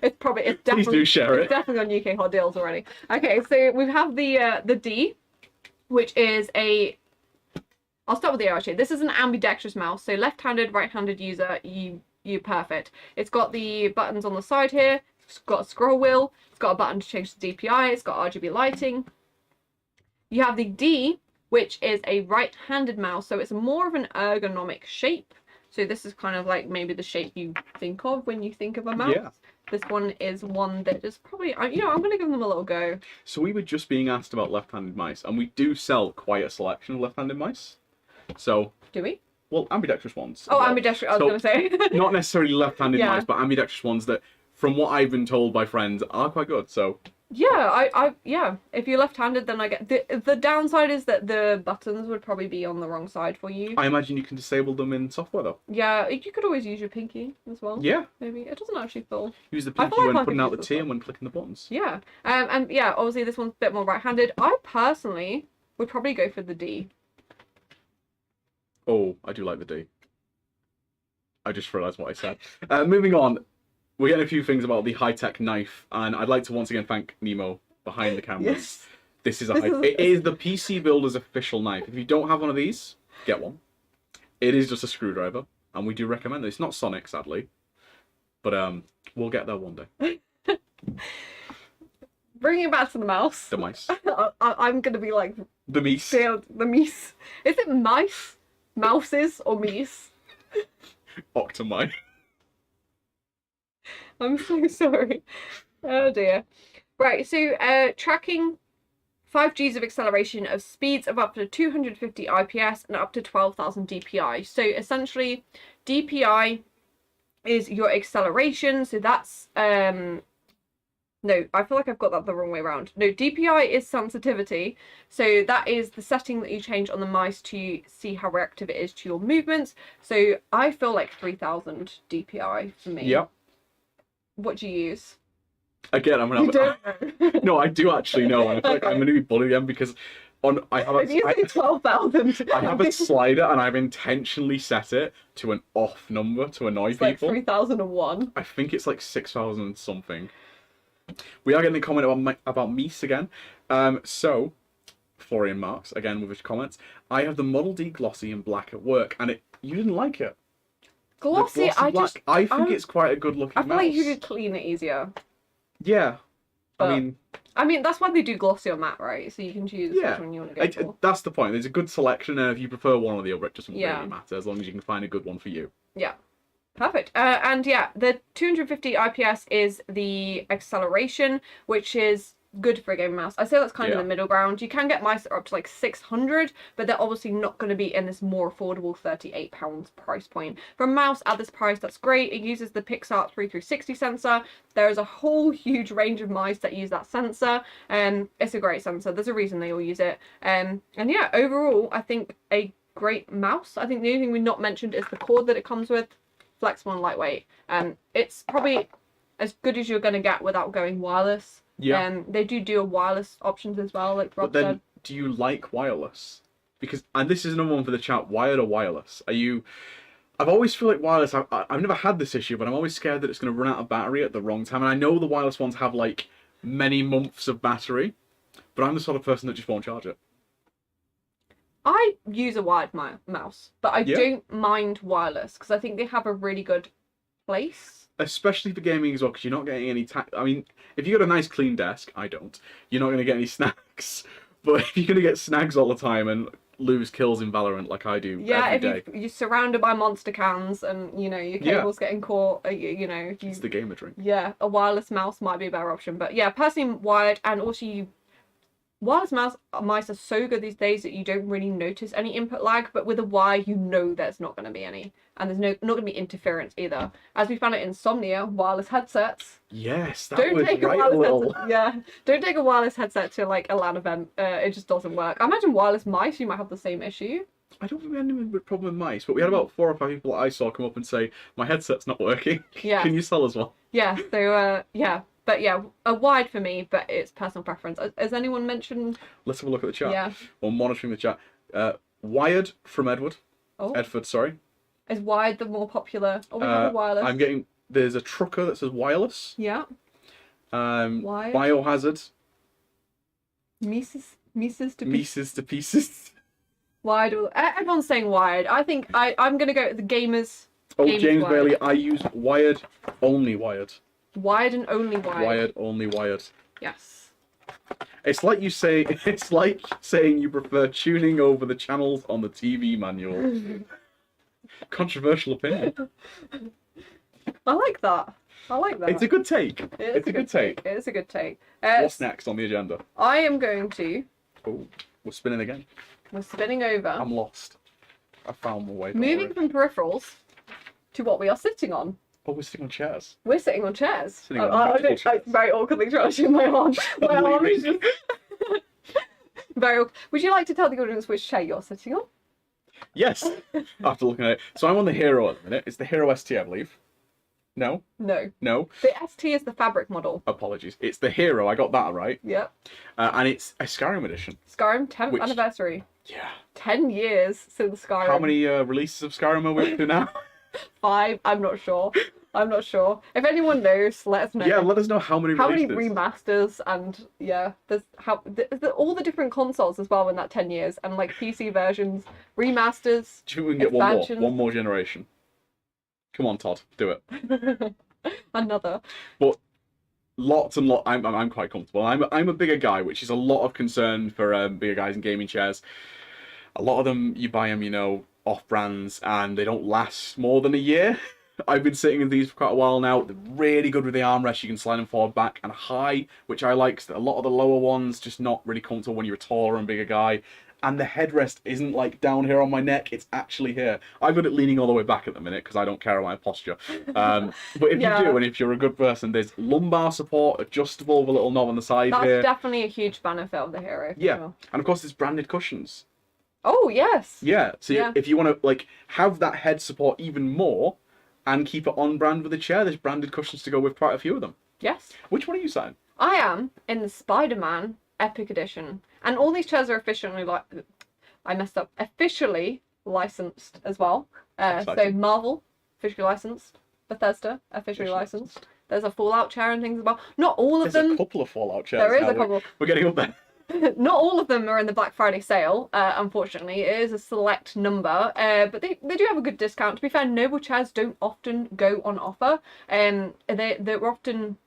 It's
Please
definitely
do share
it's
it.
definitely on UK Hot Deals already. Okay, so we have the D, which is a. I'll start with the O actually. This is an ambidextrous mouse, so left-handed, right-handed user, you perfect. It's got the buttons on the side here. It's got a scroll wheel. It's got a button to change the DPI. It's got RGB lighting. You have the D, which is a right-handed mouse, so it's more of an ergonomic shape. So this is kind of like maybe the shape you think of when you think of a mouse.
Yeah.
This one is one that is probably, I'm going to give them a little go.
So we were just being asked about left-handed mice, and we do sell quite a selection of left-handed mice. So,
Do we?
well, ambidextrous ones.
Oh,
as well.
ambidextrous, I was
So,
going to say.
Not necessarily left-handed
Yeah.
mice, but ambidextrous ones that, from what I've been told by friends, are quite good. So
Yeah, yeah. If you're left-handed, then I get the downside is that the buttons would probably be on the wrong side for you.
I imagine you can disable them in software, though.
Yeah, you could always use your pinky as well.
Yeah.
Maybe it doesn't actually feel.
Use the
I
pinky
feel like
when
I
putting
could
out the
use this
T
one.
and when clicking the buttons.
Yeah, and yeah, obviously this one's a bit more right-handed. I personally would probably go for the D.
Oh, I do like the D. I just realised what I said. Moving on, we're getting a few things about the high-tech knife, and I'd like to once again thank Nemo behind the cameras.
Yes.
This is
This
it is the PC Builder's official knife. If you don't have one of these, get one. It is just a screwdriver, and we do recommend it. It's not Sonic, sadly, but we'll get there one day.
Bringing it back to the mouse.
The mice,
I'm gonna be like
the meese,
the meese. Is it mice, mouses, or meese?
Octomine.
I'm so sorry. Oh dear. Right, so tracking 5 Gs of acceleration of speeds of up to 250 IPS and up to 12,000 DPI. So essentially, DPI is your acceleration. So that's No, I feel like I've got that the wrong way around. No, DPI is sensitivity. So that is the setting that you change on the mice to see how reactive it is to your movements. So I feel like 3000 DPI for me.
Yep.
What do you use?
Again, I'm
You
gonna.
don't know.
No, I do actually know. And I feel like I'm gonna be bullied again because I have
If you say 12,000,
I have a slider and I've intentionally set it to an off number to annoy
it's like
people.
3001.
I think it's like 6,000 something. We are getting a comment about Mies again. So, Florian Marks, again with his comments. I have the Model D glossy in black at work, and you didn't like it.
Glossy,
I think it's quite a good looking
I feel
mouse.
like you could clean it easier.
Yeah.
But,
I mean,
that's why they do glossy or matte, right? So you can choose which one you want to go for.
That's the point. There's a good selection, and if you prefer one or the other, it doesn't
Yeah.
really matter, as long as you can find a good one for you.
Yeah. Perfect. And yeah, the 250 IPS is the acceleration, which is good for a gaming mouse. I say that's kind of the middle ground. You can get mice that are up to like 600, but they're obviously not going to be in this more affordable £38 price point. For a mouse at this price, that's great. It uses the Pixart 3360 sensor. There is a whole huge range of mice that use that sensor. It's a great sensor. There's a reason they all use it. And yeah, overall, I think a great mouse. I think the only thing we've not mentioned is the cord that it comes with. Flexible and lightweight. It's probably as good as you're going to get without going wireless.
Yeah.
They do a wireless options as well, like Rob
But then,
said.
do you like wireless? Because, and this is another one for the chat, wired or wireless? I've always feel like wireless, I've never had this issue, but I'm always scared that it's going to run out of battery at the wrong time. And I know the wireless ones have like many months of battery, but I'm the sort of person that just won't charge it.
I use a wired mouse, but I don't mind wireless because I think they have a really good place.
Especially for gaming as well, because you're not getting any... I mean, if you got a nice clean desk, I don't, you're not going to get any snags. But if you're going to get snags all the time and lose kills in Valorant like I do every day...
Yeah, if you're surrounded by monster cans and, you know, your cable's getting caught, you know...
It's the gamer drink.
Yeah, a wireless mouse might be a better option. But yeah, personally wired, and also wireless mice are so good these days that you don't really notice any input lag, but with a wire, you know there's not going to be any. And there's not going to be interference either. As we found at Insomnia, wireless headsets.
Yes, that was right a little.
Don't take a wireless headset to like a LAN event. It just doesn't work. I imagine wireless mice, you might have the same issue.
I don't think we had any problem with mice, but we had about 4 or 5 people that I saw come up and say, my headset's not working.
Yeah.
Can you sell us one?
Yeah, so, yeah. But yeah, a wide for me, but it's personal preference. Has anyone mentioned...
Let's have a look at the chat.
Yeah.
Or monitoring the chat. Wired from Edward.
Oh.
Edford, sorry.
Is wide the more popular? Or we have a wireless?
There's a trucker that says wireless.
Yeah.
Wired. Biohazard.
Mises to
pieces.
Wired. Everyone's saying wired. I think I'm going to go with the gamers.
Oh,
gamers
James
wired.
Bailey, I use wired, only wired.
Wired and only wired.
Wired, only wired.
Yes.
It's like saying you prefer tuning over the channels on the TV manual. Controversial opinion.
I like that.
It's a good take. It's a good take.
It is a good take.
What's next on the agenda?
I am going to...
Oh, we're spinning again.
We're spinning over.
I'm lost. I found my way.
Moving from peripherals to what we are sitting on.
Oh, we're sitting on chairs.
We're sitting on chairs.
Chairs.
Very awkwardly trying to shoot my arm. My arm is just... very awkward. Would you like to tell the audience which chair you're sitting on?
Yes. After looking at it. So I'm on the Hero at the minute. It's the Hero ST, I believe. No?
No.
No?
The ST is the fabric model.
Apologies. It's the Hero. I got that right.
Yep.
And it's a Skyrim edition.
Skyrim 10th anniversary.
Yeah.
10 years since Skyrim.
How many releases of Skyrim are we up to now?
5. I'm not sure. If anyone knows, let us know.
Yeah, let us know how many releases.
Remasters, and yeah, there's all the different consoles as well in that 10 years, and like PC versions, remasters.
Do you think we can get one more generation? Come on, Todd, do it.
Another.
But lots and lots. I'm quite comfortable. I'm a bigger guy, which is a lot of concern for bigger guys in gaming chairs. A lot of them, you buy them, you know, off brands, and they don't last more than a year. I've been sitting in these for quite a while now. They're really good with the armrest. You can slide them forward, back, and high, which I like. A lot of the lower ones just not really comfortable when you're a taller and bigger guy. and the headrest isn't like down here on my neck, it's actually here. I've got it leaning all the way back at the minute because I don't care about my posture. But if
Yeah.
you do, and if you're a good person, there's lumbar support, adjustable with a little knob on the side
That's
here.
definitely a huge benefit of the Hero. For
Yeah,
sure.
and of course there's branded cushions.
Oh, yes.
Yeah, so
Yeah.
if you want to like have that head support even more and keep it on brand with the chair, there's branded cushions to go with quite a few of them.
Yes.
Which one are you saying?
I am in the Spider-Man Epic Edition. And all these chairs are officially, officially licensed as well. So
Exciting.
Marvel, officially licensed. Bethesda, officially licensed. There's a Fallout chair and things as well. Not all of
There's
them.
a couple of Fallout chairs.
There is
now.
a couple.
We're getting up there.
Not all of them are in the Black Friday sale, unfortunately. It is a select number, but they do have a good discount. To be fair, Noble chairs don't often go on offer. They're often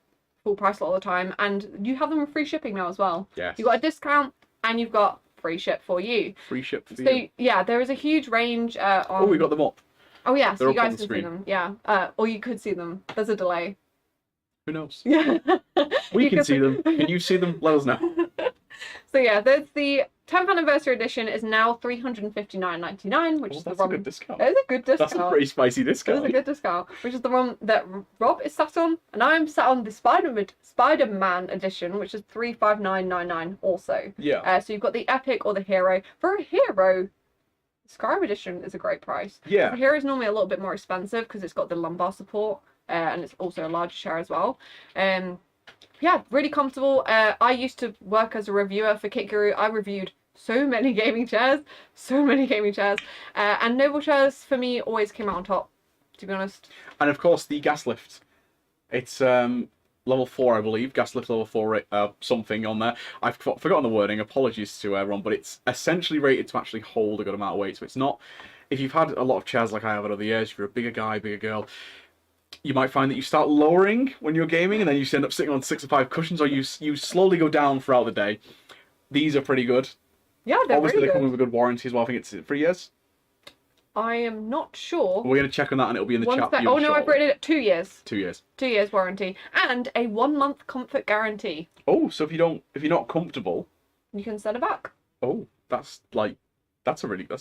full price a lot of the time, and you have them with free shipping now as well.
Yes.
You've got a discount, and you've got free ship for you.
Free ship for
So,
you.
yeah, there is a huge range on...
Oh, we got them up.
Oh, yeah, so
They're
you
up on
guys
the
can see
screen.
them. Yeah, or you could see them. There's a delay.
Who knows?
Yeah.
We
You
can see them. Can you see them? Let us know.
So yeah, there's the 10th anniversary edition is now $359.99, which
Oh,
is the
that's a
one.
good discount.
That is a good discount.
That's a pretty spicy
That is
discount.
a good discount, which is the one that Rob is sat on, and I'm sat on the Spider-Man edition, which is $359.99 also.
Yeah.
So you've got the Epic or the Hero. For a Hero, Scribe edition is a great price.
Yeah.
The Hero is normally a little bit more expensive because it's got the lumbar support, and it's also a larger chair as well. Yeah, really comfortable. I used to work as a reviewer for Kit Guru. I reviewed so many gaming chairs, and Noble chairs for me always came out on top, to be honest.
And of course the gas lift. It's level 4, I believe. Gas lift level 4 something on there. I've forgotten the wording. Apologies to everyone, but it's essentially rated to actually hold a good amount of weight. So it's not. If you've had a lot of chairs like I have over the years, if you're a bigger guy, bigger girl, you might find that you start lowering when you're gaming, and then you end up sitting on 6 or 5 cushions, or you slowly go down throughout the day. These are pretty good.
Yeah, they're
Obviously,
really
they come
good.
with a good warranty as well. I think it's 3 years.
I am not sure.
We're going to check on that, and it'll be in the chat.
Oh no, I've written it 2 years.
2 years.
2 years warranty and a 1 month comfort guarantee.
Oh, so if you're not comfortable,
You can send it back.
oh, that's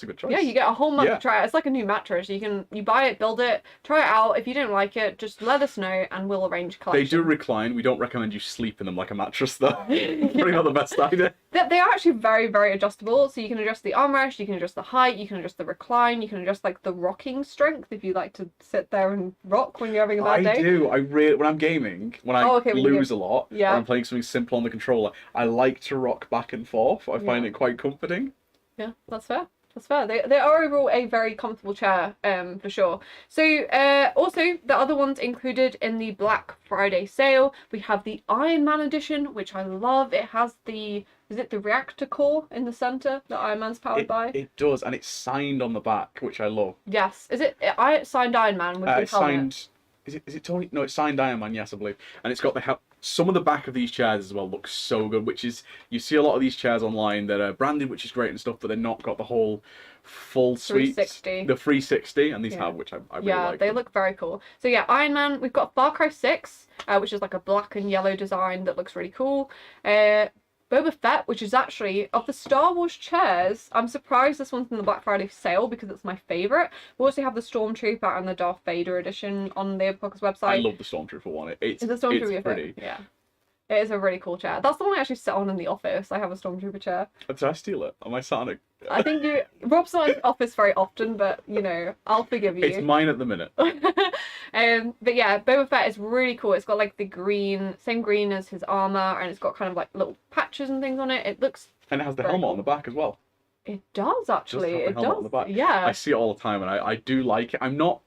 a good choice.
Yeah, you get a whole month
Yeah.
to try it. It's like a new mattress. You buy it, build it, try it out. If you don't like it, just let us know and we'll arrange collection.
They do recline. We don't recommend you sleep in them like a mattress, though. Probably not the best idea.
They are actually very, very adjustable. So you can adjust the armrest, you can adjust the height, you can adjust the recline, you can adjust like the rocking strength if you like to sit there and rock when you're having a bad day.
I do. When I'm gaming, when I
when you
lose a lot,
Yeah.
or I'm playing something simple on the controller, I like to rock back and forth. I find it quite comforting.
Yeah, that's fair. That's fair. They are overall a very comfortable chair, for sure. So, also, the other ones included in the Black Friday sale, we have the Iron Man edition, which I love. It has is it the reactor core in the centre that Iron Man's powered by?
It does, and it's signed on the back, which I love.
Yes. Is it? I signed Iron Man with the
It's
helmet.
signed. Is it Tony? No, it's signed Iron Man. Yes, I believe. And it's got some of the back of these chairs as well looks so good. Which is, you see a lot of these chairs online that are branded, which is great and stuff, but they're not got the whole full suite.
360.
The 360, and these
Yeah.
have, which I really
Yeah,
like.
they look very cool. So yeah, Iron Man, we've got Far Cry 6, which is like a black and yellow design that looks really cool. Boba Fett, which is actually, of the Star Wars chairs, I'm surprised this one's in the Black Friday sale because it's my favourite. We also have the Stormtrooper and the Darth Vader edition on the Overclockers website.
I love the Stormtrooper one. It's
Is the Stormtrooper your
pretty.
favourite? Yeah. It is a really cool chair. That's the one I actually sit on in the office. I have a Stormtrooper chair.
Did I steal it? Am I sat on it?
I think Rob's not in the office very often, but, I'll forgive you.
It's mine at the minute.
But yeah, Boba Fett is really cool. It's got like the same green as his armor, and it's got kind of like little patches and things on it. It looks.
And it has the
very
helmet
cool.
on the back as well.
It does actually.
It does have the helmet on the back.
Yeah.
I see it all the time, and I do like it. I'm not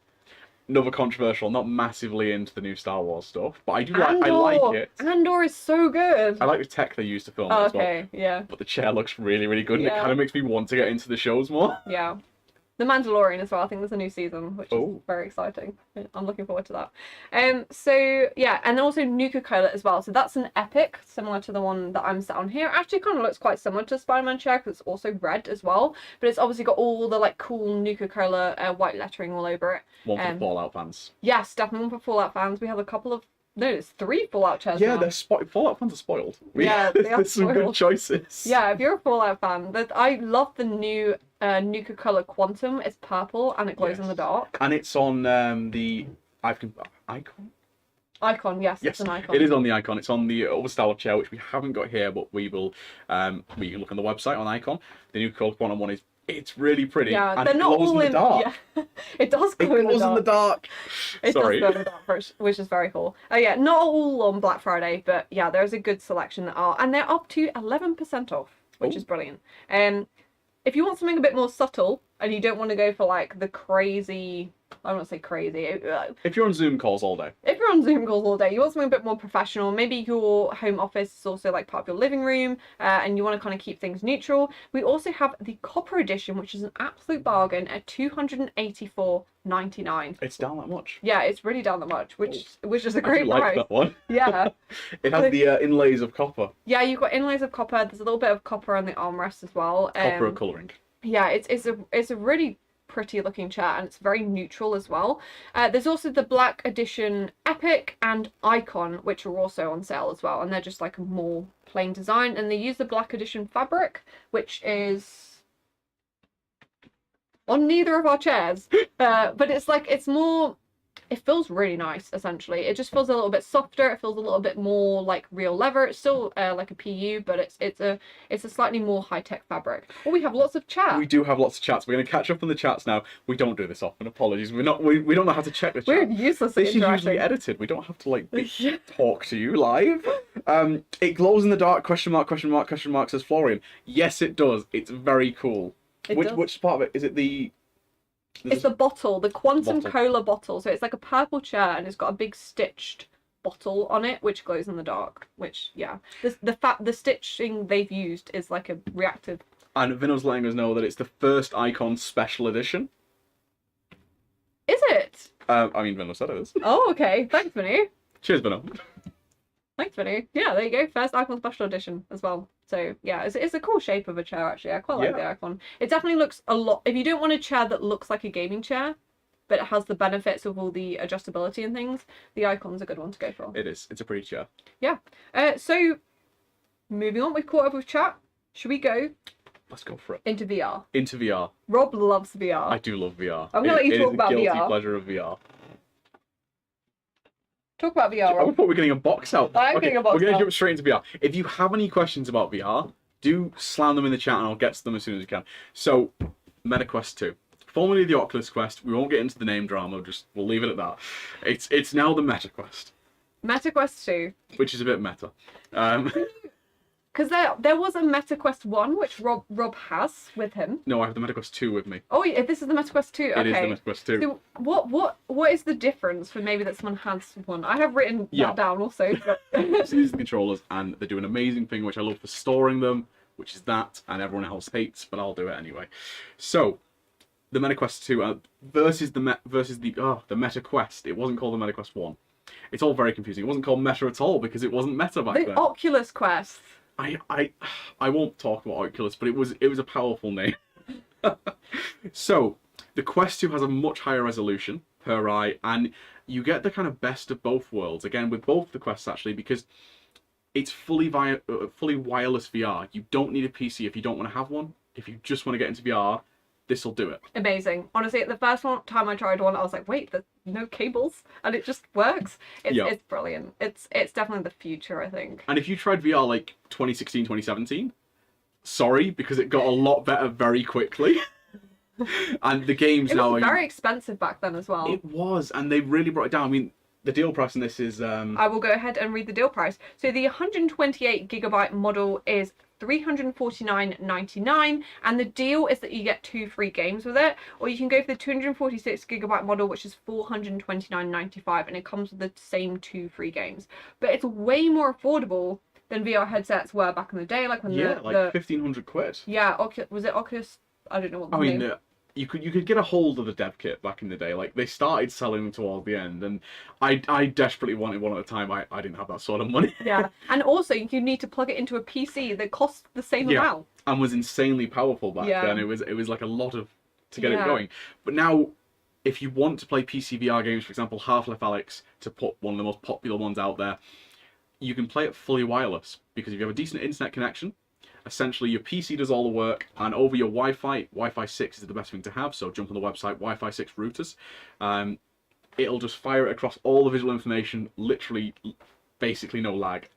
another controversial, not massively into the new Star Wars stuff, but I do I like it.
Andor is so good.
I like the tech they use to film it
Oh,
as well.
okay, yeah,
But the chair looks really, really good, and it
Yeah.
kind of makes me want to get into the shows more.
yeah. The Mandalorian as well. I think there's a new season, which is
Oh.
very exciting. I'm looking forward to that. So yeah, and then also Nuka-Cola as well. So that's an Epic, similar to the one that I'm sat on here. Actually, kind of looks quite similar to Spider-Man chair because it's also red as well. But it's obviously got all the like cool Nuka-Cola white lettering all over it.
One for the Fallout fans.
Yes, definitely one for Fallout fans. We have a couple of No, it's 3 Fallout chairs
Yeah,
now.
they're Fallout fans are spoiled.
Yeah, they are
There's some good
spoiled.
choices.
Yeah, if you're a Fallout fan, I love the new Nuka Color Quantum. It's purple and it glows in the dark.
And it's on the icon.
Icon, yes,
Yes,
it's an icon.
it is on the icon. It's on the other style chair, which we haven't got here, but we will. We can look on the website on icon. The new Color Quantum one it's really pretty.
Yeah,
and
they're
it
not
glows
all
in the dark.
Yeah, it does glow
It glows
in the dark. It
Sorry.
does glow in the dark, which is very cool. Oh yeah, not all on Black Friday, but yeah, there's a good selection that are, and they're up to 11% off, which is brilliant. If you want something a bit more subtle and you don't want to go for like the crazy, I don't want to say crazy.
If you're on Zoom calls all day.
If you're on Zoom calls all day, you want something a bit more professional. Maybe your home office is also like part of your living room, and you want to kind of keep things neutral. We also have the Copper Edition, which is an absolute bargain at $284.99.
It's down that much.
Yeah, it's really down that much, which is a
I
great
do like
price.
that one.
Yeah.
It has the inlays of copper.
Yeah, you've got inlays of copper. There's a little bit of copper on the armrest as well.
Copper colouring.
Yeah, it's a really pretty looking chair, and it's very neutral as well. There's also the Black Edition Epic and Icon, which are also on sale as well, and they're just like a more plain design, and they use the Black Edition fabric, which is on neither of our chairs, but it's more, it feels really nice. Essentially, it just feels a little bit softer. It feels a little bit more like real leather. It's still like a PU, but it's a slightly more high-tech fabric. Well, we have lots of chat.
We do have lots of chats. We're going to catch up on the chats now. We don't do this often. Apologies. We don't know how to check the chat.
We're useless at
This is
interacting.
usually edited. We don't have to like talk to you live. It glows in the dark. Question mark? Question mark? Question mark? Says Florian. Yes, it does. It's very cool. Which part of it is it?
It's the bottle, the Quantum
Bottle.
Cola bottle. So it's like a purple chair, and it's got a big stitched bottle on it, which glows in the dark. Which, yeah, the stitching they've used is like a reactive.
And Vino's letting us know that it's the first Icon Special Edition.
Is it?
I mean, Vino said it is.
Oh, okay. Thanks, Vinny.
Cheers, Vino.
Thanks, Vinny. Yeah, there you go. First Icon Special Edition as well. So yeah, it's a cool shape of a chair actually. I quite like the Icon. It definitely looks a lot. If you don't want a chair that looks like a gaming chair, but it has the benefits of all the adjustability and things, the Icon's a good one to go for.
It is. It's a pretty chair.
Yeah. So moving on, we've caught up with chat. Should we go
Let's go for it.
into VR?
Into VR.
Rob loves VR.
I do love VR.
I'm gonna let you talk about
It is the guilty
VR.
pleasure of VR.
Talk about VR,
I
Rob.
thought we were getting a box out.
I am getting a box
We're going to
out.
jump straight into VR. If you have any questions about VR, do slam them in the chat and I'll get to them as soon as we can. So, MetaQuest 2. Formerly the Oculus Quest. We won't get into the name drama, we'll leave it at that. It's now the MetaQuest,
MetaQuest 2.
which is a bit meta.
Because there was a MetaQuest 1, which Rob has with him.
No, I have the MetaQuest 2 with me.
Oh, yeah, this is the MetaQuest 2. Okay.
It is the MetaQuest 2.
So what is the difference for maybe that someone has one? I have written that down also. But...
So these are the controllers, and they do an amazing thing, which I love for storing them, which is that, and everyone else hates, but I'll do it anyway. So, the MetaQuest 2 versus the MetaQuest. It wasn't called the MetaQuest 1. It's all very confusing. It wasn't called Meta at all because it wasn't Meta back
the
then.
Oculus Quest.
I won't talk about Oculus, but it was a powerful name. So, the Quest 2 has a much higher resolution per eye, and you get the kind of best of both worlds. Again, with both the Quests actually, because it's fully wireless VR. You don't need a PC if you don't want to have one. If you just want to get into VR, this will do it.
Amazing. Honestly, the first time I tried one, I was like, wait, there's no cables, and it just works. It's brilliant. It's definitely the future, I think.
And if you tried VR like 2016, 2017, sorry, because it got a lot better very quickly. And the games
It
now
was very expensive back then as well.
It was, and they really brought it down. I mean, the deal price on this is
I will go ahead and read the deal price. So the 128GB model is $349.99, and the deal is that you get 2 free games with it, or you can go for the 246GB model, which is $429.95, and it comes with the same 2 free games. But it's way more affordable than VR headsets were back in the day, like when
like £1,500.
Yeah, was it Oculus? I don't know what the name.
You could get a hold of the dev kit back in the day. Like, they started selling them towards the end, and I desperately wanted one at a time. I didn't have that sort of money.
Yeah, and also you need to plug it into a PC that costs the same amount.
And was insanely powerful back then. It was like a lot to get it going. But now if you want to play PC VR games, for example, Half-Life Alyx, to put one of the most popular ones out there, you can play it fully wireless, because if you have a decent internet connection, essentially your PC does all the work, and over your Wi-Fi 6 is the best thing to have, so jump on the website, Wi-Fi 6 routers. It'll just fire it across all the visual information, literally, basically no lag.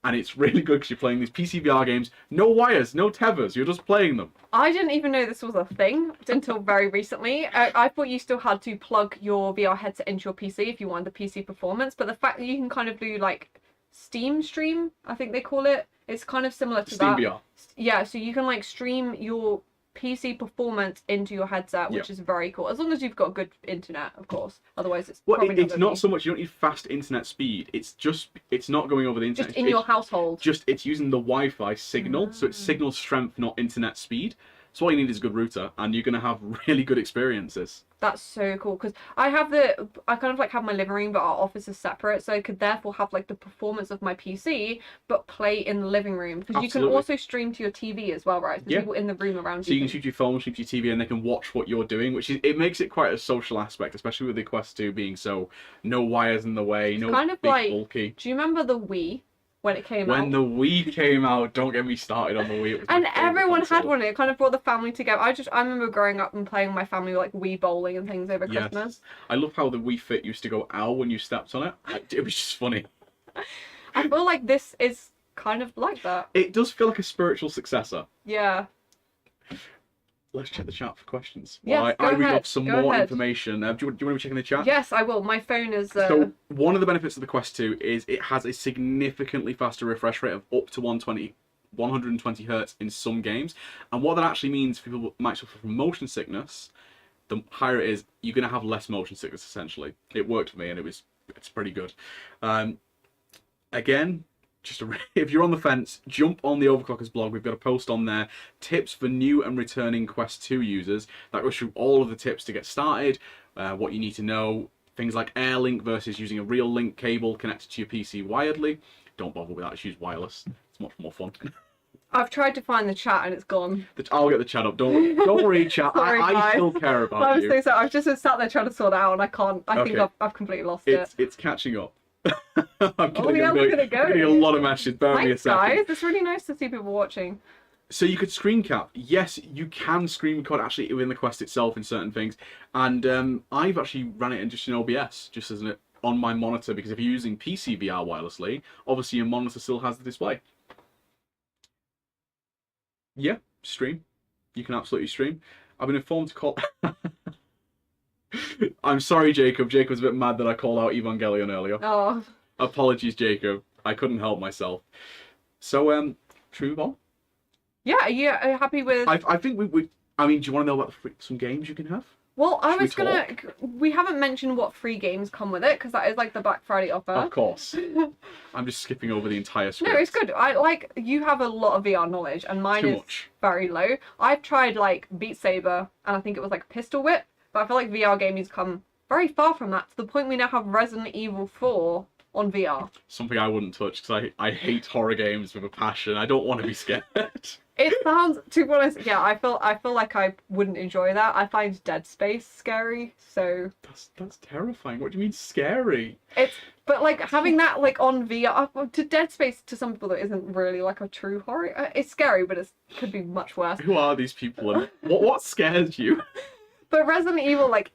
And it's really good because you're playing these PC VR games, no wires, no tethers, you're just playing them.
I didn't even know this was a thing until very recently. I thought you still had to plug your VR headset into your PC if you wanted the PC performance, but the fact that you can kind of do like Steam stream, I think they call it, it's kind of similar to
Steam
that.
VR.
Yeah, so you can like stream your PC performance into your headset, which is very cool. As long as you've got good internet, of course. Otherwise, it's probably
it's not so much, you don't need fast internet speed. It's not going over the internet.
Just in your household.
It's using the Wi-Fi signal, so it's signal strength, not internet speed. So all you need is a good router, and you're going to have really good experiences.
That's so cool, because I kind of like have my living room, but our office is separate, so I could therefore have like the performance of my PC, but play in the living room. Because you can also stream to your TV as well, right? The people in the room around you.
So you can shoot your phone, shoot your TV, and they can watch what you're doing, it makes it quite a social aspect, especially with the Quest 2 being so no wires in the way, no
kind of
big
like,
bulky.
Do you remember the Wii? When it came out.
When the Wii came out, don't get me started on the Wii. It was
and everyone had one. It kind of brought the family together. I remember growing up and playing with my family like Wii bowling and things over Christmas.
I love how the Wii Fit used to go ow when you stepped on it. It was just funny.
I feel like this is kind of like that.
It does feel like a spiritual successor.
Yeah.
Let's check the chat for questions.
Yes,
I read off some more
ahead.
information. Do you want to be checking the chat?
Yes, I will. My phone is...
So, one of the benefits of the Quest 2 is it has a significantly faster refresh rate of up to 120 hertz in some games. And what that actually means for people who might suffer from motion sickness, the higher it is, you're going to have less motion sickness, essentially. It worked for me, and it's pretty good. Again... if you're on the fence, jump on the Overclockers blog. We've got a post on there, tips for new and returning Quest 2 users. That goes through all of the tips to get started, what you need to know, things like AirLink versus using a real link cable connected to your PC wiredly. Don't bother with that, just use wireless. It's much more fun.
I've tried to find the chat and it's gone.
I'll get the chat up. Don't worry, chat.
Sorry,
I still care about you.
I'm so sorry. I've just sat there trying to sort it out and I can't. I think I've completely lost it.
It's catching up.
I'm getting
a lot of messages. Bear me a second.
Guys, it's really nice to see people watching.
So you could screen cap. Yes, you can screen record actually within the Quest itself in certain things. And I've actually ran it in just in OBS, just as on my monitor, because if you're using PC VR wirelessly, obviously your monitor still has the display. Yeah, stream. You can absolutely stream. I've been informed to call... I'm sorry, Jacob. Jacob's a bit mad that I called out Evangelion earlier.
Oh.
Apologies, Jacob. I couldn't help myself. So, should we move on?
Yeah, are you happy with...
I think we... I mean, do you want to know about some games you can have?
Well, I was gonna... We haven't mentioned what free games come with it, because that is like the Black Friday offer.
Of course. I'm just skipping over the entire script.
No, it's good. You have a lot of VR knowledge, and mine is very low. I've tried, like, Beat Saber, and I think it was, like, Pistol Whip, but I feel like VR gaming's come very far from that, to the point we now have Resident Evil 4 on VR.
Something I wouldn't touch, because I hate horror games with a passion. I don't want to be scared.
It sounds, to be honest, yeah, I feel like I wouldn't enjoy that. I find Dead Space scary, so...
That's terrifying. What do you mean scary?
But, like, having that, like, on VR... To Dead Space, to some people, that isn't really, like, a true horror. It's scary, but it could be much worse.
Who are these people, and what scares you?
But Resident Evil, like,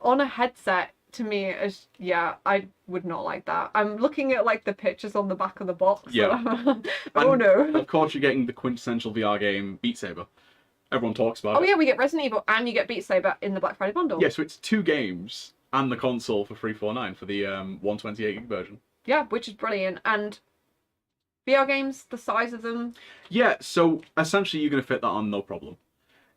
on a headset, to me, is, yeah, I would not like that. I'm looking at, like, the pictures on the back of the box.
Yeah.
Oh, no.
Of course, you're getting the quintessential VR game, Beat Saber. Everyone talks about it.
Oh, yeah, we get Resident Evil and you get Beat Saber in the Black Friday bundle.
Yeah, so it's 2 games and the console for $349 for the 128 gig version.
Yeah, which is brilliant. And VR games, the size of them...
Yeah, so essentially you're going to fit that on no problem.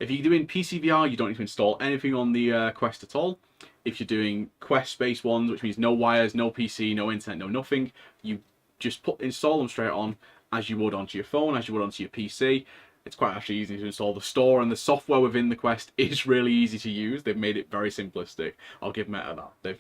If you're doing PC VR, you don't need to install anything on the Quest at all. If you're doing Quest-based ones, which means no wires, no PC, no internet, no nothing, you just install them straight on as you would onto your phone, as you would onto your PC. It's quite actually easy to install. The store and the software within the Quest is really easy to use. They've made it very simplistic. I'll give Meta that.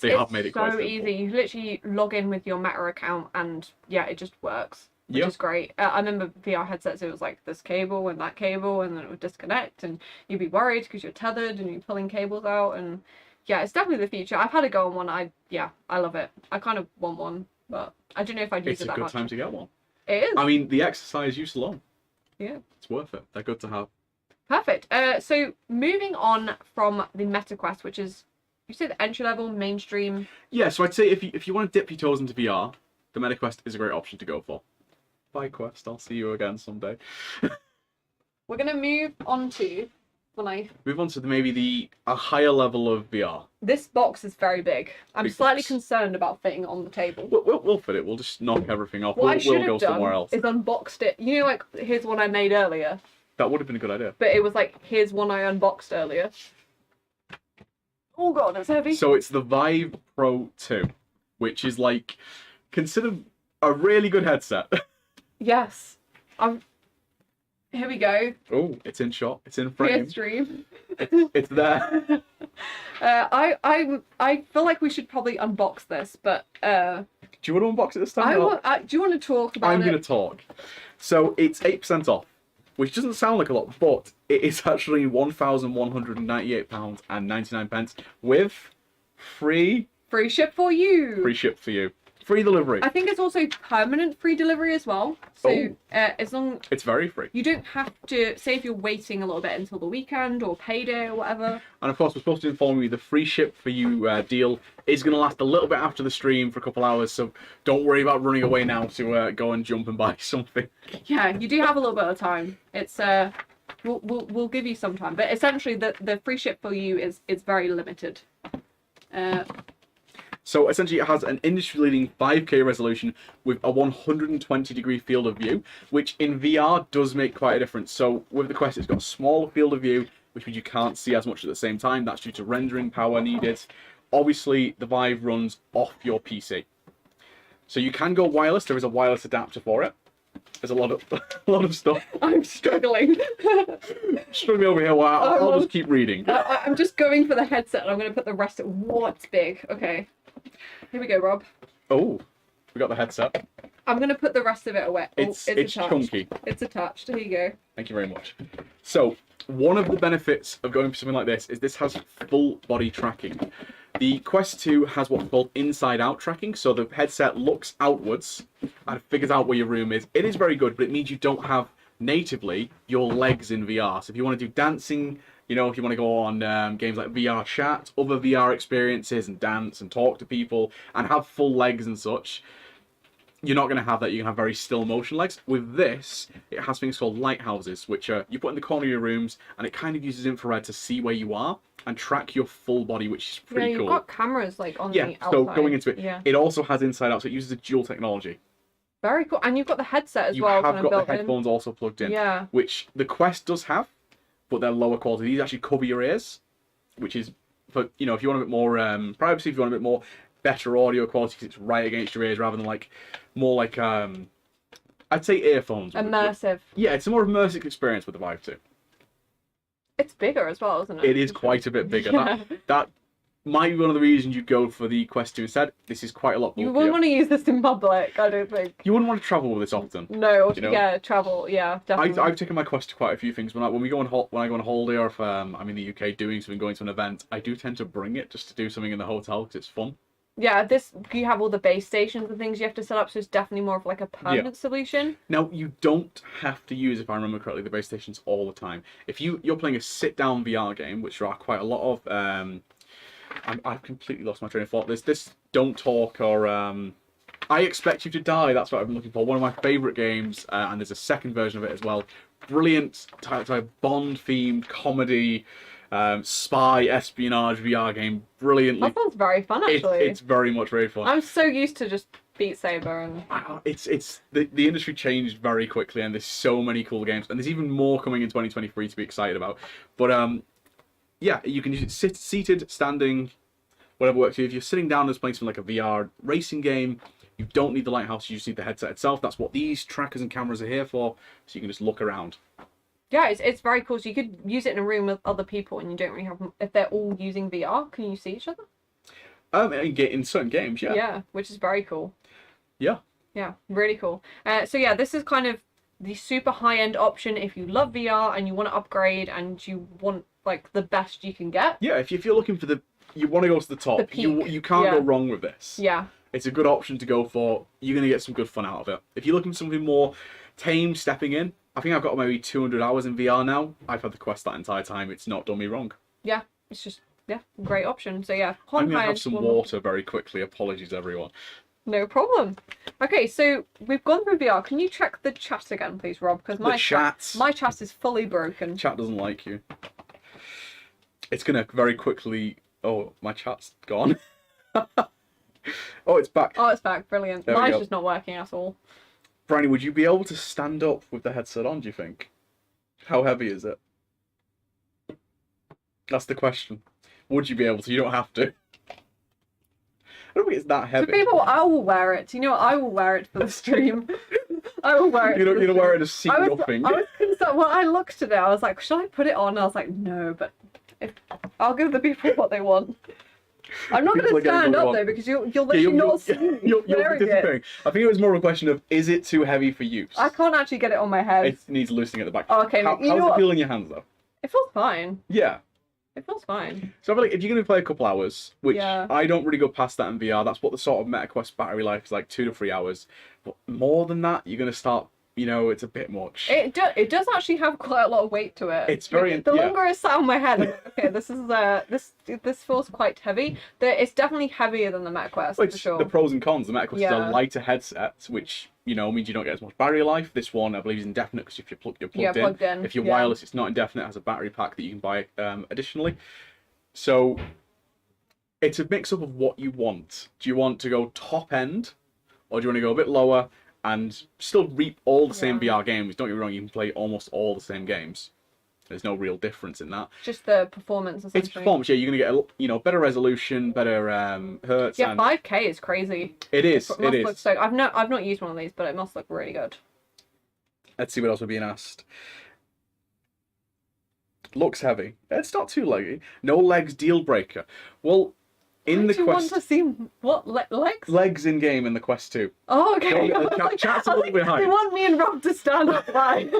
They have made it quite
so
simple.
easy. You literally log in with your Meta account and, yeah, it just works. which
Yeah.
is great. I remember VR headsets, it was like this cable and that cable, and then it would disconnect, and you'd be worried because you're tethered and you're pulling cables out. And yeah, it's definitely the future. I've had a go on one. I love it. I kind of want one, but I don't know if I'd use
It's
it
a
that
good
much.
time to get one.
It is.
I mean, the exercise use alone,
Yeah.
it's worth it. They're good to have.
Perfect. So moving on from the MetaQuest, which is, you say the entry level, mainstream.
Yeah, so I'd say if you want to dip your toes into VR, the MetaQuest is a great option to go for. Bye Quest, I'll see you again someday.
We're gonna move on to
Move on to maybe a higher level of VR.
This box is very big. I'm
Big
slightly
box.
concerned about fitting on the table.
We'll fit it. We'll just knock everything off.
What I should
We'll go
have done
somewhere else.
is unboxed it. You know, like here's one I made earlier,
That would have been a good idea.
but it was like here's one I unboxed earlier. Oh god, it's heavy.
So it's the Vive Pro 2, which is like considered a really good headset.
Yes. Here we go.
Oh, it's in shot. It's in
Here
frame.
stream.
It's there.
I feel like we should probably unbox this, but
Do you want to unbox it this time?
do you want to talk about
I'm
it?
going to talk. So it's 8% off, which doesn't sound like a lot, but it is actually £1,198.99 with free
Free ship for you.
ship for you. Free delivery.
I think it's also permanent free delivery as well. So
Oh.
as long
It's very free.
you don't have to say if you're waiting a little bit until the weekend or payday or whatever.
And of course, we're supposed to inform you the free ship for you deal is going to last a little bit after the stream for a couple hours, so don't worry about running away now to go and jump and buy something.
Yeah, you do have a little bit of time. It's we'll give you some time, but essentially the free ship for you is very limited.
So essentially it has an industry-leading 5K resolution with a 120-degree field of view, which in VR does make quite a difference. So with the Quest, it's got a smaller field of view, which means you can't see as much at the same time. That's due to rendering power needed. Obviously, the Vive runs off your PC. So you can go wireless. There is a wireless adapter for it. There's a lot of stuff.
I'm struggling.
Struggling over here. Well, I'll just keep reading.
I'm just going for the headset, and I'm going to put the rest of what's big. Okay, here we go, Rob.
Oh, we got the headset.
I'm going to put the rest of it away.
It's
attached.
chunky.
It's attached. Here you go.
Thank you very much. So, one of the benefits of going for something like this has full body tracking. The Quest 2 has what's called inside-out tracking, so the headset looks outwards and figures out where your room is. It is very good, but it means you don't have natively your legs in VR. So if you want to do dancing, you know, if you want to go on games like VR Chat, other VR experiences and dance and talk to people and have full legs and such, you're not going to have that. You're going to have very still motion legs. With this, it has things called lighthouses, which you put in the corner of your rooms, and it kind of uses infrared to see where you are and track your full body, which is pretty
You've
cool.
got cameras like on the outside.
So going into it,
Yeah.
it also has inside out, so it uses a dual technology.
Very cool. And you've got the headset as
You
well.
have
kind of
got
built
the headphones also plugged in,
Yeah.
which the Quest does have, but they're lower quality. These actually cover your ears, which is, for you know, if you want a bit more privacy, if you want a bit more better audio quality, because it's right against your ears rather than like more like I'd say earphones.
Immersive.
Yeah, it's a more immersive experience with the Vive 2.
It's bigger as well, isn't it?
It is quite a bit bigger.
Yeah.
That might be one of the reasons you'd go for the Quest 2 instead. This is quite a lot
You
bulkier.
wouldn't want to use this in public, I don't think.
You wouldn't want to travel with this often.
No,
You know?
yeah, travel, yeah, definitely.
I've taken my Quest to quite a few things. When we go on when I go on holiday, or if I'm in the UK doing something, going to an event, I do tend to bring it just to do something in the hotel because it's fun.
Yeah, you have all the base stations and things you have to set up, so it's definitely more of like a permanent solution.
Now, you don't have to use, if I remember correctly, the base stations all the time. If you're playing a sit-down VR game, which there are quite a lot of, I've completely lost my train of thought. There's this Don't Talk or I Expect You to Die. That's what I've been looking for. One of my favourite games, and there's a second version of it as well. Brilliant, Bond-themed comedy, spy espionage VR game. Brilliantly.
That sounds very fun, actually.
It's very much very fun.
I'm so used to just Beat Saber and...
It's the industry changed very quickly, and there's so many cool games, and there's even more coming in 2023 to be excited about. But yeah, you can use it seated, standing, whatever works for you. If you're sitting down and playing something like a VR racing game, you don't need the lighthouse, you just need the headset itself. That's what these trackers and cameras are here for, so you can just look around.
Yeah, it's very cool. So you could use it in a room with other people, and you don't really have... If they're all using VR, can you see each other?
In certain games, yeah.
Yeah, which is very cool.
Yeah.
Yeah, really cool. So yeah, this is kind of the super high-end option if you love VR and you want to upgrade and you want like the best you can get.
Yeah, if you're looking for you want to go to the top.
The peak.
You can't go wrong with this.
Yeah.
It's a good option to go for. You're gonna get some good fun out of it. If you're looking for something more tame, stepping in, I think I've got maybe 200 hours in VR now. I've had the Quest that entire time. It's not done me wrong.
Yeah, it's just great option. So yeah,
I'm gonna have some water very quickly. Apologies, everyone.
No problem. Okay, so we've gone through VR. Can you check the chat again, please, Rob? Because my chat is fully broken.
Chat doesn't like you. It's gonna very quickly. Oh, my chat's gone. Oh, it's back.
Oh, it's back. Brilliant.
There
Mine's just not working at all.
Bryony, would you be able to stand up with the headset on, do you think? How heavy is it? That's the question. Would you be able to? You don't have to. I don't think it's that heavy.
To people, I will wear it. You know what? I will wear it for the stream. I will wear it.
You don't wear it to see nothing.
When I looked at it, I was like, should I put it on? I was like, no, but I'll give the people what they want. I'm not going to stand up though, because you'll literally not see me wearing it.
I think it was more of a question of, is it too heavy for use?
I can't actually get it on my head.
It needs loosening at the back.
Oh, okay.
How's it feel in your hands though?
It feels fine.
Yeah.
It feels fine.
So I feel like if you're going to play a couple hours, which
Yeah.
I don't really go past that in VR, that's what the sort of MetaQuest battery life is like, 2 to 3 hours. But more than that, you're going to start, it's a bit much.
It does actually have quite a lot of weight to it.
It's very...
The longer it's sat on my head, I'm like, okay, this feels quite heavy. It's definitely heavier than the MetaQuest, for sure.
The pros and cons. The MetaQuest is a lighter headset, which, means you don't get as much battery life. This one, I believe, is indefinite because if you're plugged in. If you're wireless, it's not indefinite. It has a battery pack that you can buy additionally. So it's a mix-up of what you want. Do you want to go top end, or do you want to go a bit lower and still reap all the same VR games? Don't get me wrong, you can play almost all the same games. There's no real difference in that.
Just the performance, essentially.
It's performance, yeah. You're going to get, better resolution, better hertz.
Yeah, 5K is crazy.
It is.
It must look so... I've not used one of these, but it must look really good.
Let's see what else we're being asked. Looks heavy. It's not too leggy. No legs deal breaker. Well, in the Quest...
want to see what legs?
Legs in game in the Quest 2.
Oh, okay.
Chat's a little behind.
You want me and Rob to stand up, right?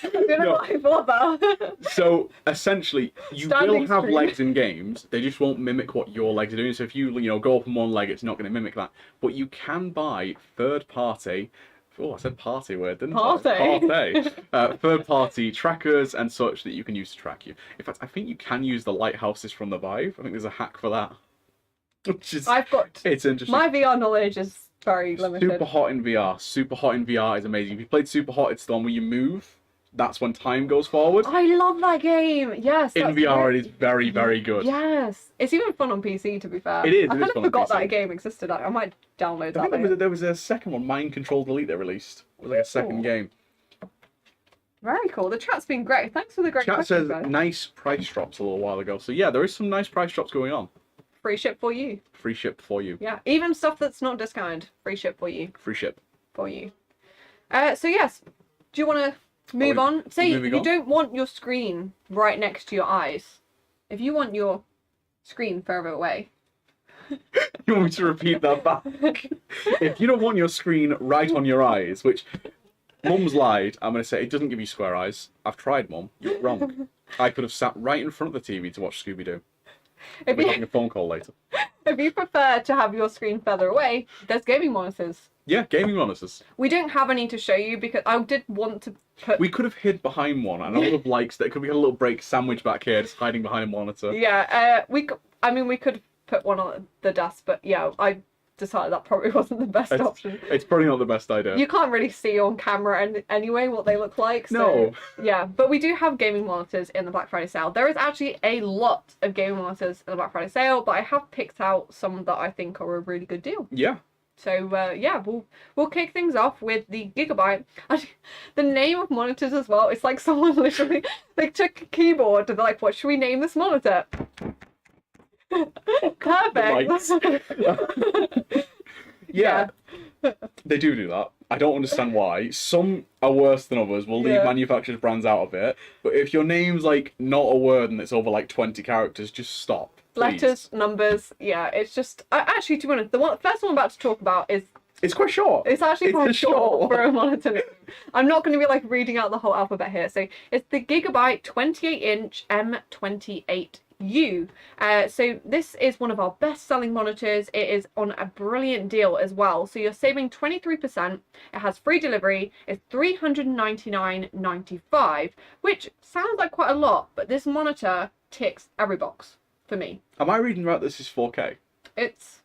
I don't know why I thought that.
So essentially, you will have legs in games. They just won't mimic what your legs are doing. So if you go up on one leg, it's not going to mimic that. But you can buy third-party. Oh, I said party word, didn't I? Party. Third-party trackers and such that you can use to track you. In fact, I think you can use the lighthouses from the Vive. I think there's a hack for that. Which is, it's interesting.
My VR knowledge is very limited.
Super hot in VR. Super hot in VR is amazing. If you played Super Hot, it's the one where you move. That's when time goes forward.
I love that game. Yes.
In VR, it is very, very good.
Yes. It's even fun on PC, to be fair.
It is.
I kind of forgot that game existed. I might download that.
I think there was a second one, Mind Control Delete, they released. It was like a second game.
Very cool. The chat's been great. Thanks for the great questions,
Chat says
guys.
nice price drops a little while ago. So yeah, there is some nice price drops going on.
Free ship for you.
Free ship for you.
Yeah. Even stuff that's not discounted. Free ship for you.
Free ship.
For you. So yes. Do you want to... move on. Say you don't want your screen right next to your eyes. If you want your screen further away.
You want me to repeat that back? If you don't want your screen right on your eyes, which Mum's lied, I'm going to say it doesn't give you square eyes. I've tried, Mum. You're wrong. I could have sat right in front of the TV to watch Scooby-Doo. I'll be getting a phone call later.
If you prefer to have your screen further away, there's gaming monitors.
Yeah, gaming monitors.
We don't have any to show you because I did want to put...
We could have hid behind one, and I would have liked that. Could we get a little break sandwich back here, just hiding behind a monitor?
Yeah, we could put one on the desk, but yeah, I decided that probably wasn't the best option.
It's probably not the best idea.
You can't really see on camera anyway what they look like. So,
no.
Yeah, but we do have gaming monitors in the Black Friday sale. There is actually a lot of gaming monitors in the Black Friday sale, but I have picked out some that I think are a really good deal.
Yeah.
So yeah, we'll kick things off with the Gigabyte. The name of monitors as well. It's like someone literally took a keyboard and they're like, "What should we name this monitor?" Perfect.
Yeah. They do that. I don't understand why. Some are worse than others. We'll leave manufacturers' brands out of it. But if your name's not a word and it's over 20 characters, just stop. Please.
Letters, numbers, yeah, it's just... actually, to be honest, the first one I'm about to talk about is
It's quite short.
It's actually
It's
quite
a short
short
one.
for a monitor. I'm not going to be like reading out the whole alphabet here. So it's the Gigabyte 28-inch M28U. So this is one of our best-selling monitors. It is on a brilliant deal as well. So you're saving 23%. It has free delivery. It's $399.95, which sounds like quite a lot, but this monitor ticks every box for me.
Am I reading right? This is 4K.
It's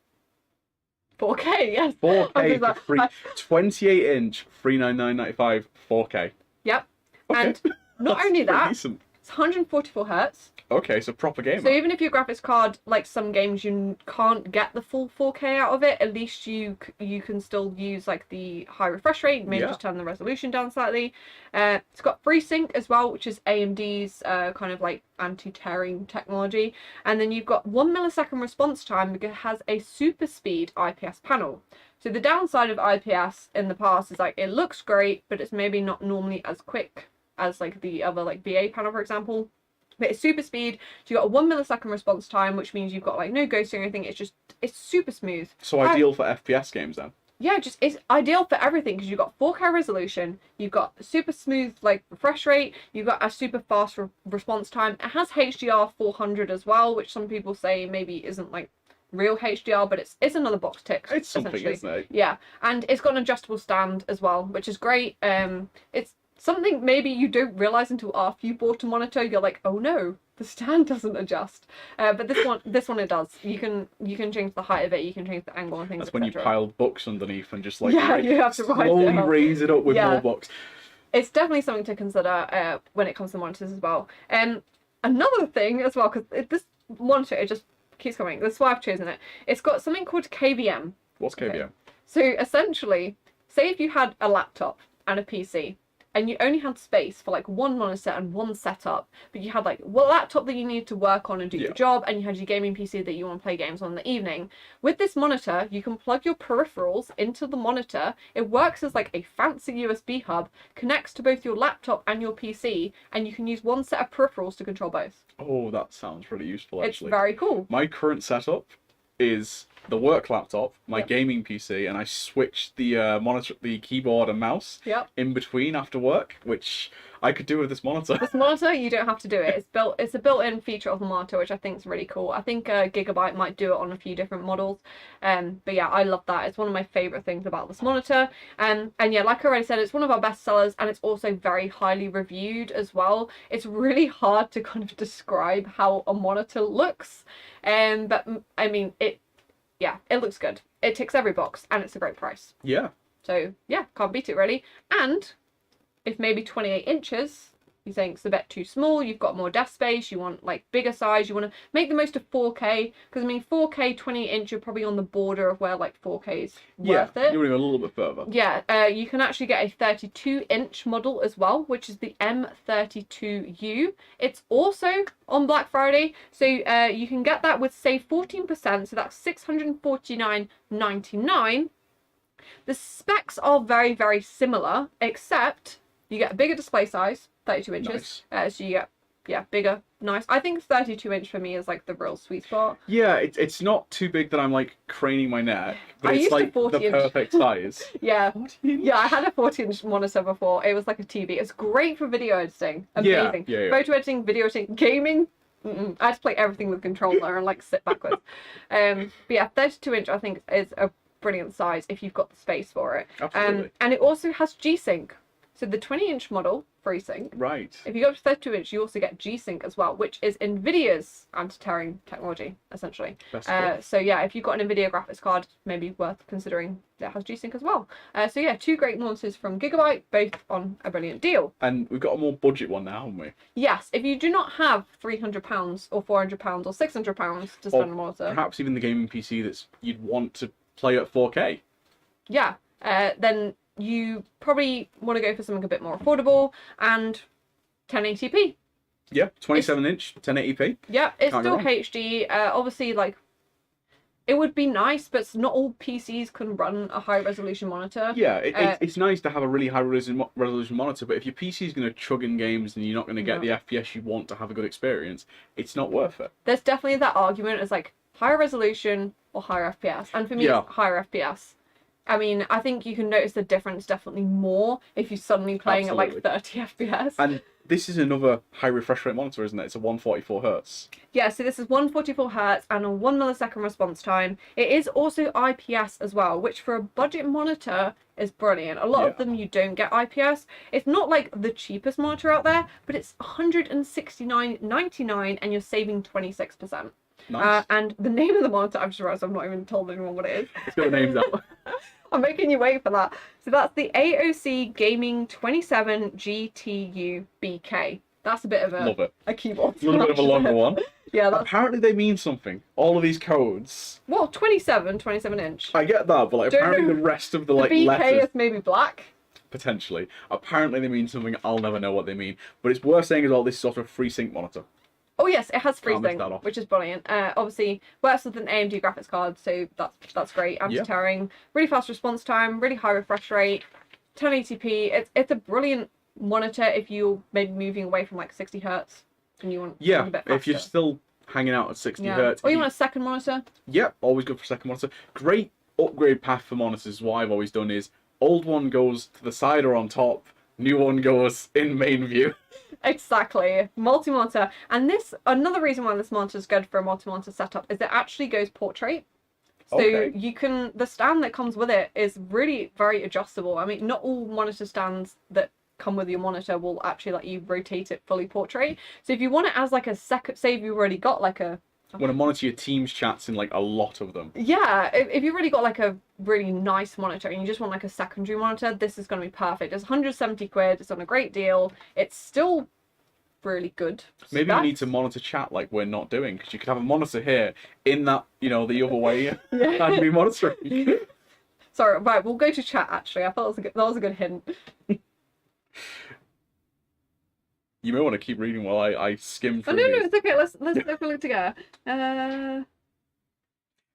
4K, yes.
4K for free. 28-inch, $399.95, 4K.
Yep.
Okay.
And not
That's
only
pretty
that,
decent.
it's 144 hertz.
Okay, so proper gamer.
So even if your graphics card, like some games, you can't get the full 4K out of it, at least you can still use like the high refresh rate, maybe just turn the resolution down slightly. It's got FreeSync as well, which is AMD's kind of like anti-tearing technology. And then you've got 1 millisecond response time because it has a super speed IPS panel. So the downside of IPS in the past is like it looks great, but it's maybe not normally as quick as like the other like VA panel, for example. But it's super speed, so you've got a 1 millisecond response time, which means you've got like no ghosting or anything. It's super smooth.
So ideal for FPS games then?
Yeah, it's ideal for everything because you've got 4K resolution, you've got super smooth like refresh rate, you've got a super fast response time. It has HDR 400 as well, which some people say maybe isn't like real HDR, but it's another box tick.
It's something, isn't it?
Yeah, and it's got an adjustable stand as well, which is great. It's something maybe you don't realize until after you bought a monitor. You're like, oh no, the stand doesn't adjust. But this one it does. You can change the height of it. You can change the angle and things.
That's when you
etc.
pile books underneath and just like
you have to
slowly raise it up with more books.
It's definitely something to consider when it comes to monitors as well. Another thing as well, because this monitor it just keeps coming. That's why I've chosen it. It's got something called KVM.
What's KVM?
Okay. So essentially, say if you had a laptop and a PC, and you only had space for like one monitor and one setup, but you had like one laptop that you needed to work on and do your job, and you had your gaming PC that you want to play games on in the evening. With this monitor, you can plug your peripherals into the monitor. It works as like a fancy USB hub, connects to both your laptop and your PC, and you can use one set of peripherals to control both.
Oh, that sounds really useful actually.
It's very cool.
My current setup is the work laptop, my gaming PC, and I switch the monitor, the keyboard and mouse in between after work, which I could do with this monitor.
This monitor, you don't have to do it. It's a built-in feature of the monitor, which I think is really cool. I think Gigabyte might do it on a few different models. But yeah, I love that. It's one of my favorite things about this monitor. And yeah, like I already said, it's one of our best sellers, and it's also very highly reviewed as well. It's really hard to kind of describe how a monitor looks. But I mean, it looks good. It ticks every box, and it's a great price.
Yeah.
So yeah, can't beat it really. And if maybe 28 inches, you think it's a bit too small, you've got more desk space, you want like bigger size, you want to make the most of 4K, because I mean 4K 28 inch, you're probably on the border of where like 4K is worth it.
You want to go a little bit further.
Yeah, you can actually get a 32-inch model as well, which is the M32U. It's also on Black Friday, so you can get that with save 14%, so that's $649.99. The specs are very, very similar, except you get a bigger display size, 32 inches.
Nice.
So you get, bigger, nice. I think 32 inch for me is like the real sweet spot.
Yeah, it's not too big that I'm like craning my neck, but
I
it's
used a
like the
40-inch.
perfect size.
Yeah.
40-inch?
Yeah, I had a 40-inch monitor before. It was like a TV. It's great for video editing. Amazing.
Yeah.
Photo editing, video editing, gaming. I had to play everything with controller and like sit backwards. But yeah, 32 inch I think is a brilliant size if you've got the space for it.
Absolutely.
And it also has G-Sync. So the 20-inch model, FreeSync.
Right.
If you go up to 32 inch, you also get G-Sync as well, which is NVIDIA's anti-tearing technology, essentially. So yeah, if you've got an NVIDIA graphics card, maybe worth considering that has G-Sync as well. So yeah, two great monitors from Gigabyte, both on a brilliant deal.
And we've got a more budget one now, haven't we?
Yes, if you do not have £300 or £400 or £600 to spend on a monitor.
Perhaps even the gaming PC that's you'd want to play at 4K.
Yeah, then you probably want to go for something a bit more affordable and 1080p.
Yeah, 27-inch, 1080p.
Yeah, it's
Can't go
still
wrong.
HD. Obviously, like, it would be nice, but not all PCs can run a high-resolution monitor.
Yeah, it's nice to have a really high-resolution monitor, but if your PC is going to chug in games and you're not going to get the FPS you want to have a good experience, it's not worth it.
There's definitely that argument as, like, higher resolution or higher FPS. And for me, it's higher FPS. I mean, I think you can notice the difference definitely more if you're suddenly playing at like
Absolutely.
30 FPS.
And this is another high refresh rate monitor, isn't it? It's a 144 hertz.
Yeah, so this is 144 hertz and a 1 millisecond response time. It is also IPS as well, which for a budget monitor is brilliant. A lot of them you don't get IPS. It's not like the cheapest monitor out there, but it's $169.99 and you're saving 26%.
Nice.
And the name of the monitor, I've just realized I've not even told anyone what it is.
Let's get the names out.
I'm making you wait for that. So that's the AOC Gaming 27 GTU BK. That's a bit of
Love it.
a keyboard.
A little bit of a longer one.
Yeah, that's...
Apparently they mean something. All of these codes.
Well, 27 inch.
I get that, but like apparently the rest of the like
BK
letters
is maybe black.
potentially. Apparently they mean something. I'll never know what they mean. But it's worth saying as well. This sort of FreeSync monitor.
Oh yes, it has
Can't miss
FreeSync,
that off.
which is brilliant. Obviously works with an AMD graphics card, so that's great. Anti-tearing, really fast response time, really high refresh rate, 1080p. It's a brilliant monitor if you're maybe moving away from like 60 hertz and you want something a bit faster.
If you're still hanging out at 60 hertz.
Or you want a second monitor.
Yeah, always good for second monitor. Great upgrade path for monitors. What I've always done is old one goes to the side or on top, new one goes in main view.
Exactly, multi-monitor. And this, another reason why this monitor is good for a multi-monitor setup is it actually goes portrait. So you can, the stand that comes with it is really very adjustable. I mean, not all monitor stands that come with your monitor will actually let you rotate it fully portrait. So if you want it as like a second, say if you've already got like a...
Want to monitor your Teams chats in like a lot of them.
Yeah, if you've already got like a really nice monitor and you just want like a secondary monitor, this is going to be perfect. It's 170 quid, it's on a great deal. It's still really good.
Maybe you need to monitor chat like we're not doing, because you could have a monitor here in that, you know, the other way and be monitoring.
Sorry, right, we'll go to chat actually. I thought that was a good hint.
You may want to keep reading while I skim through
Oh no,
these.
it's okay. Let's have a look together.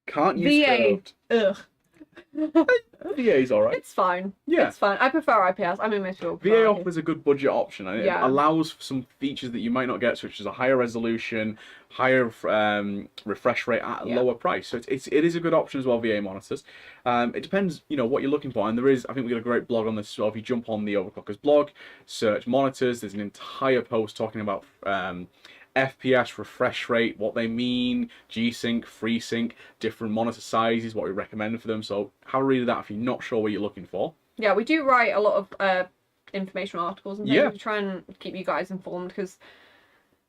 Can't use curved.
Ugh.
VA's alright.
It's fine.
Yeah.
It's fine. I prefer IPS. I mean, most people
VA
prefer
offers a good budget option, and it allows for some features that you might not get, such as a higher resolution, higher refresh rate at a lower price. So it is a good option as well, VA monitors. It depends, you know, what you're looking for, and there is, I think we got a great blog on this as well. If you jump on the Overclockers blog, search monitors, there's an entire post talking about FPS, refresh rate, what they mean, G-Sync, FreeSync, different monitor sizes, what we recommend for them. So have a read of that if you're not sure what you're looking for.
Yeah, we do write a lot of informational articles and things to try and keep you guys informed, because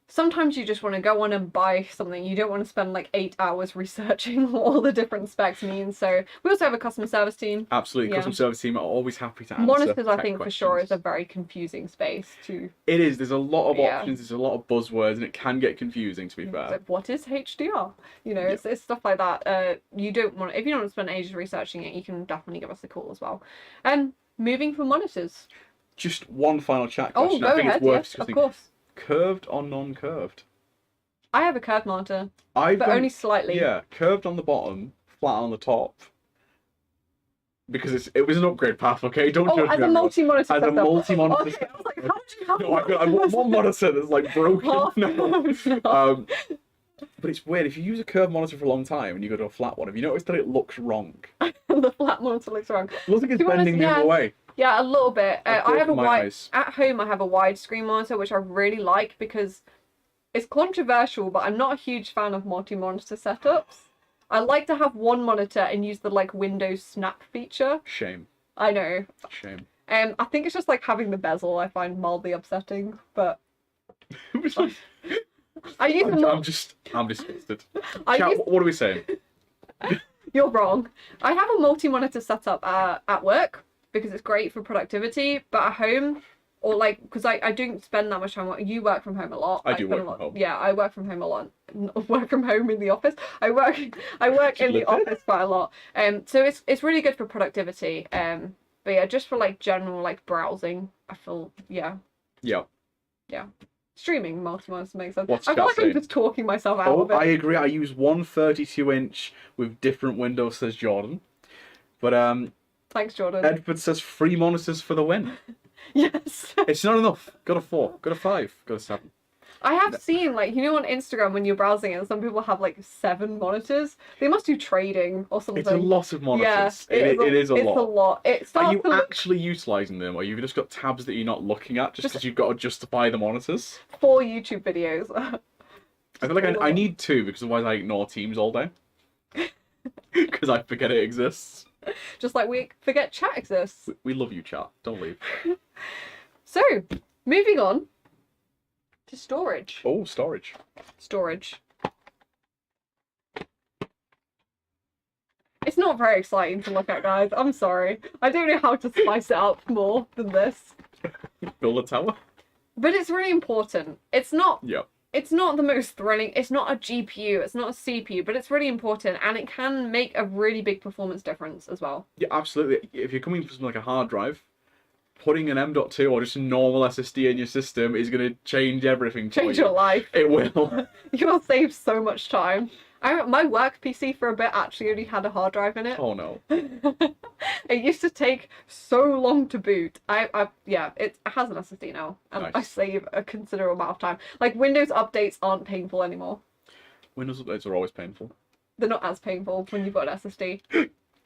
sometimes you just want to go on and buy something. You don't want to spend like 8 hours researching what all the different specs mean. So we also have a customer service team.
Absolutely, customer service team are always happy to answer
monitors, I think,
questions.
for sure is a very confusing space to...
It is. There's a lot of options. There's a lot of buzzwords, and it can get confusing, to be fair.
Like, what is HDR? You know, it's stuff like that. You don't want... If you don't want to spend ages researching it, you can definitely give us a call as well. Moving from monitors.
Just one final chat question.
Oh, go
I think
ahead.
it's worth
Yes,
discussing.
of course.
Curved or non-curved?
I have a curved monitor, but only slightly.
Yeah, curved on the bottom, flat on the top. Because it was an upgrade path, okay? Don't judge me.
As a multi-monitor.
As a multi-monitor.
Okay, I was like, how did you have
No, I've got one monitor that's like broken.
no.
But it's weird, if you use a curved monitor for a long time and you go to a flat one, have you noticed that it looks wrong?
The flat monitor looks wrong.
It looks like it's bending the other way.
Yeah, a little bit. I have a wide...
eyes.
At home, I have a widescreen monitor, which I really like because it's controversial, but I'm not a huge fan of multi-monitor setups. I like to have one monitor and use the like Windows Snap feature.
Shame.
I know.
Shame.
I think it's just like having the bezel I find mildly upsetting, but I use
I'm disgusted.
Chat,
what are we saying?
You're wrong. I have a multi-monitor setup at work because it's great for productivity, but at home, or like, because I don't spend that much time. You work from home a lot.
I do work from home.
Yeah, I work from home a lot. Work from home in the office. I work in the office quite a lot. So it's really good for productivity. But yeah, just for like general like browsing, I feel yeah. Streaming multi-monitor makes sense. I feel like I'm just talking myself out of it.
I agree. I use one 32-inch with different windows, says Jordan. But
thanks, Jordan.
Edward says free monitors for the win.
Yes.
It's not enough. Got a 4. Got a 5. Got a 7.
I have seen, like, you know, on Instagram when you're browsing and some people have like 7 monitors. They must do trading or something.
It's a lot of monitors.
Yeah,
It is a
it's
lot.
a lot. It starts
Are you
to look
actually utilising them, or you've just got tabs that you're not looking at just because you've got to justify the monitors?
4 YouTube videos.
I feel like I need 2 because otherwise I ignore Teams all day. Because I forget it exists.
Just like we forget chat exists.
We love you, chat. Don't leave.
So, moving on to storage.
Oh, storage.
Storage. It's not very exciting to look at, guys. I'm sorry. I don't know how to spice it up more than this.
Build a tower?
But it's really important. It's not
Yep.
It's not the most thrilling. It's not a GPU. It's not a CPU, but it's really important, and it can make a really big performance difference as well.
Yeah, absolutely. If you're coming from something like a hard drive, putting an M.2 or just a normal SSD in your system is going to change everything for
Change
you.
your life.
It will.
You'll save so much time. My work PC for a bit actually only had a hard drive in it.
Oh no.
It used to take so long to boot. Yeah, it has an SSD now, and
Nice.
I save a considerable amount of time. Like, Windows updates aren't painful anymore.
Windows updates are always painful.
They're not as painful when you've got an SSD.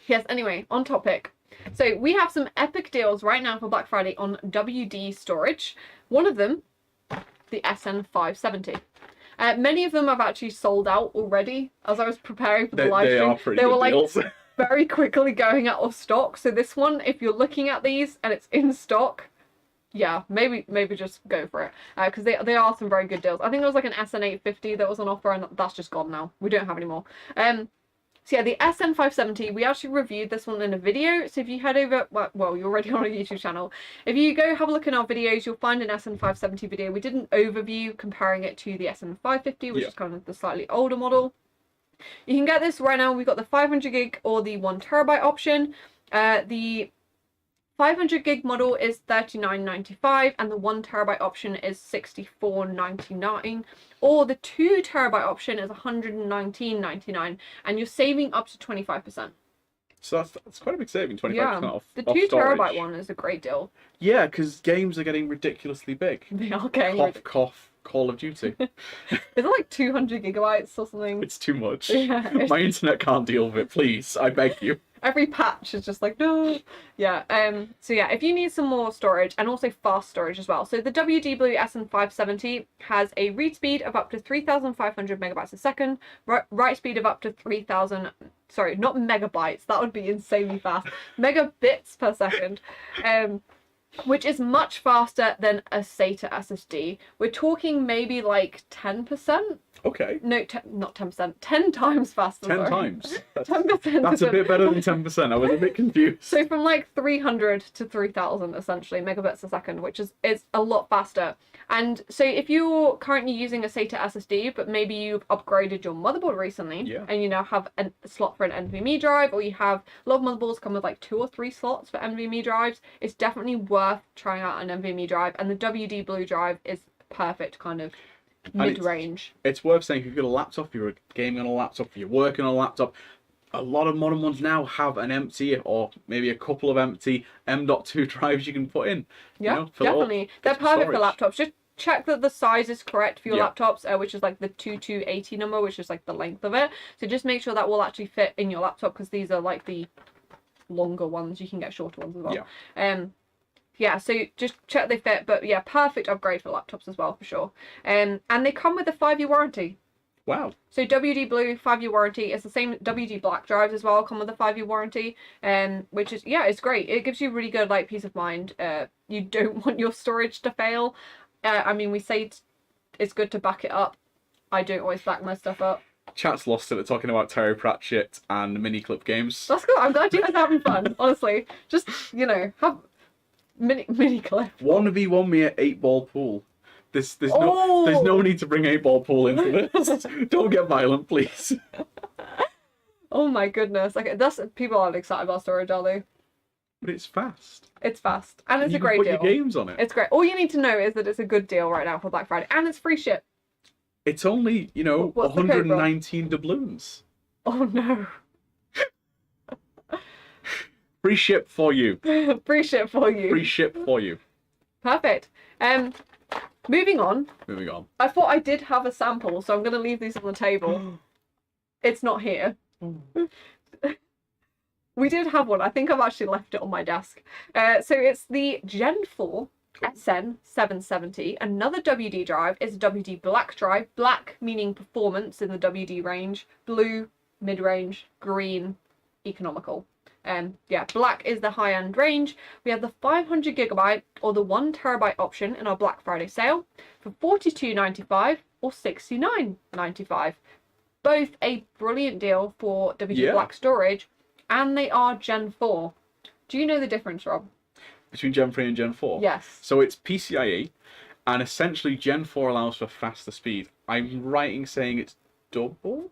Yes, anyway, on topic. So we have some epic deals right now for Black Friday on WD storage. One of them, the SN570. Many of them have actually sold out already. As I was preparing for the live
They
stream,
are pretty
they were
good
like
deals.
very quickly going out of stock. So this one, if you're looking at these and it's in stock, yeah, maybe just go for it, because they are some very good deals. I think there was like an SN850 that was on offer, and that's just gone now. We don't have any more. So yeah, the SN570, we actually reviewed this one in a video. So if you head over, well, you're already on our YouTube channel. If you go have a look in our videos, you'll find an SN570 video. We did an overview comparing it to the SN550, which is kind of the slightly older model. You can get this right now. We've got the 500 gig or the 1 terabyte option. The 500 gig model is $39.95 and the 1 terabyte option is $64.99, or the 2 terabyte option is $119.99, and you're saving up to 25%.
So that's quite a big saving, 25%
Yeah,
off.
the
off
2
storage.
terabyte one is a great deal.
Yeah, because games are getting ridiculously big.
They are getting
Cough, cough, Call of Duty.
Is it like 200 gigabytes or something?
It's too much.
Yeah,
My internet can't deal with it, please. I beg you.
every patch is just like, no. Yeah, so yeah, if you need some more storage, and also fast storage as well. So the WD Blue SN570 has a read speed of up to 3,500 megabytes a second, write speed of up to 3,000, sorry, not megabytes, that would be insanely fast, megabits per second, which is much faster than a SATA SSD. We're talking maybe like 10%.
Okay.
No, not 10%. 10 times faster.
10
sorry.
times.
10%.
That's a bit better than 10%. I was a bit confused.
So from like 300 to 3,000 essentially megabits a second, which is a lot faster. And so if you're currently using a SATA SSD, but maybe you've upgraded your motherboard recently, and you now have a slot for an NVMe drive, or you have a lot of motherboards come with like 2 or 3 slots for NVMe drives, it's definitely worth trying out an NVMe drive. And the WD Blue drive is perfect kind of mid-range.
It's worth saying, if you've got a laptop, you're gaming on a laptop, you're working on a laptop, a lot of modern ones now have an empty or maybe a couple of empty M.2 drives you can put in.
Yeah,
you know, fill it up,
definitely.
get
They're
some
perfect for
storage.
laptops. Just check that the size is correct for your
Yeah.
laptops, which is like the 2280 number, which is like the length of it. So just make sure that will actually fit in your laptop, because these are like the longer ones. You can get shorter ones as well. Yeah, so just check they fit, but yeah, perfect upgrade for laptops as well, for sure. And they come with a 5-year warranty.
Wow.
So WD Blue 5-year warranty. It's the same WD Black drives as well, come with a 5-year warranty, which is, yeah, it's great. It gives you really good like peace of mind. You don't want your storage to fail. I mean, we say it's good to back it up. I don't always back my stuff up.
Chat's lost it at talking about Terry Pratchett and mini clip games.
That's cool. I'm glad you guys are having fun. Honestly, just have mini clip.
1v1 me at 8-ball pool. There's no need to bring 8-ball pool into this. Don't get violent, please.
Oh my goodness. Okay, people aren't excited about storage, are they?
But it's fast.
It's fast, and it's
you
a great
can
deal.
put your games on it.
It's great. All you need to know is that it's a good deal right now for Black Friday, and it's free ship.
It's only,
What's the code, bro?
119 doubloons.
Oh no.
Free ship for you.
Free ship for you.
Free ship for you.
Perfect. Moving on.
Moving on.
I thought I did have a sample, so I'm going to leave these on the table. It's not here. We did have one. I think I've actually left it on my desk. So it's the Gen 4 SN770. Another WD drive. It's a WD black drive. Black meaning performance in the WD range. Blue, mid-range. Green, economical. Yeah, black is the high-end range. We have the 500GB or the 1TB option in our Black Friday sale for $42.95 or $69.95. Both a brilliant deal for WD Black storage, and they are Gen 4. Do you know the difference, Rob?
Between Gen 3 and Gen 4?
Yes.
So it's PCIe, and essentially Gen 4 allows for faster speed. I'm right in saying it's double?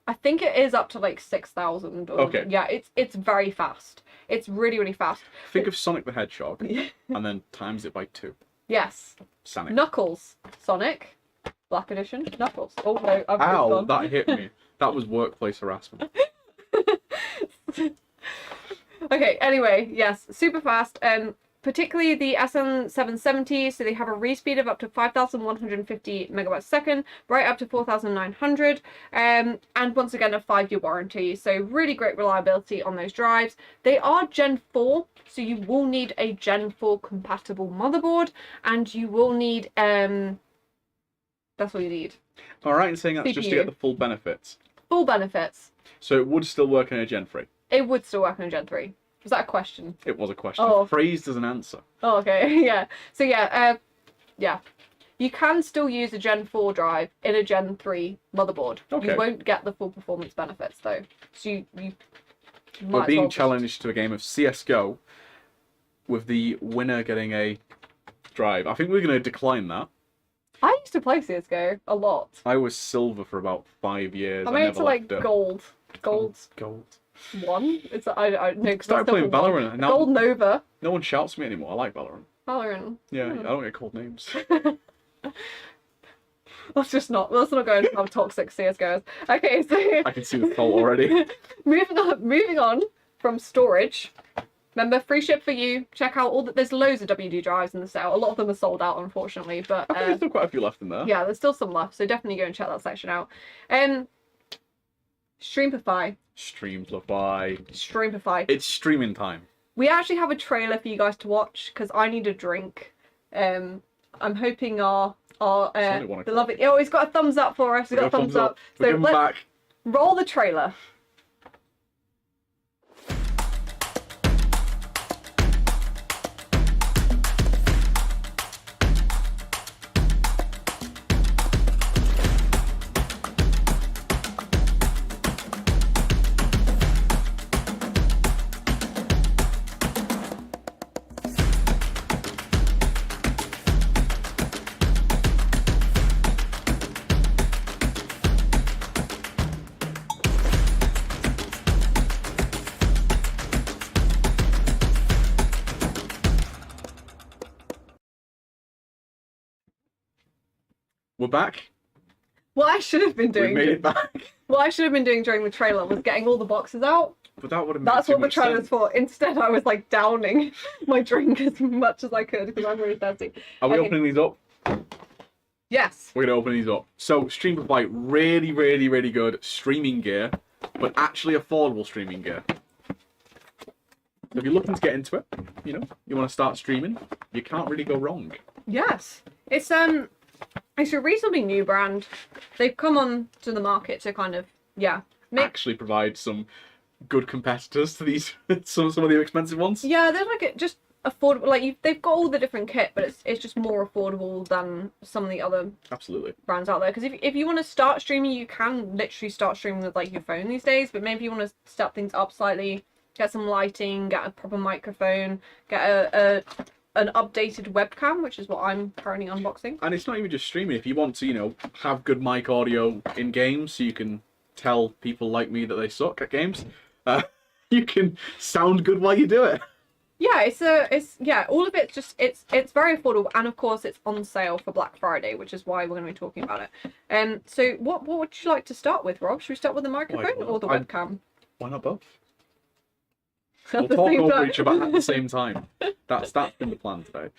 I think it is up to like 6,000.
Okay.
Yeah, it's very fast. It's really, really fast.
Think of Sonic the Hedgehog, and then times it by 2.
Yes.
Sonic.
Knuckles. Sonic. Black Edition. Knuckles. Oh no, I've
Ow,
gone.
that hit me. That was workplace harassment.
Okay, anyway, yes, super fast. Particularly the SN770, so they have a read speed of up to 5,150 megabytes a second, right up to 4,900, and once again a 5-year warranty, so really great reliability on those drives. They are Gen 4, so you will need a Gen 4 compatible motherboard, and you will need, that's what you need.
Alright, in saying that's
CPU.
just to get the full benefits.
Full benefits.
So it would still work in a Gen 3?
It would still work on a Gen 3. Was that a question?
It was a question.
Oh.
Phrased as an answer.
Oh, okay. Yeah. So yeah, yeah. You can still use a Gen 4 drive in a Gen 3 motherboard.
Okay.
You won't get the full performance benefits though. So you
We're
might as
being
well just-
challenged to a game of CSGO with the winner getting a drive. I think we're going to decline that.
I used to play CSGO a lot.
I was silver for about 5 years.
I made it
never
to like
left it.
gold. Gold
Gold.
1? It's I no, because
Started playing Valorant. And now
Gold Nova.
no one shouts at me anymore. I like Valorant.
Valorant.
Yeah, I don't get called names.
Let's not go into how toxic CSGO is. Okay, so
I can see the fault already.
moving on from storage. Remember, free ship for you. Check out there's loads of WD drives in the sale. A lot of them are sold out, unfortunately, but
I think there's still quite a few left in there.
yeah, there's still some left, so definitely go and check that section out. Streamplify.
Streamplify. It's streaming time.
We actually have a trailer for you guys to watch because I need a drink. I'm hoping our beloved. Oh, he's got a thumbs up for us. He's got a thumbs up.
So let's back.
Roll the trailer.
We're back.
What I should have been doing.
We made it back.
What I should have been doing during the trailer was getting all the boxes out.
But that would have made
That's
too
what the
much
trailer's
sense.
for. Instead, I was like downing my drink as much as I could because I'm really thirsty.
Are we
Okay.
opening these up?
Yes.
We're going to open these up. So, Streamplify, really, really, really good streaming gear, but actually affordable streaming gear. So if you're looking to get into it, you want to start streaming, you can't really go wrong.
Yes. It's a reasonably new brand. They've come on to the market to kind of
Actually provide some good competitors to these some of the expensive ones.
Yeah, they're like just affordable. Like they've got all the different kit, but it's just more affordable than some of the other
Absolutely.
brands out there. Because if you want to start streaming, you can literally start streaming with like your phone these days. But maybe you want to step things up slightly, get some lighting, get a proper microphone, get an updated webcam, which is what I'm currently unboxing.
And it's not even just streaming. If you want to, have good mic audio in games, so you can tell people like me that they suck at games, you can sound good while you do it.
Yeah, it's all of it's just it's very affordable, and of course it's on sale for Black Friday, which is why we're going to be talking about it. So what would you like to start with, Rob? Should we start with the microphone or the webcam?
Why not both?
At
We'll
the
talk
same
over
time.
each other at the same time. That's been the plan today.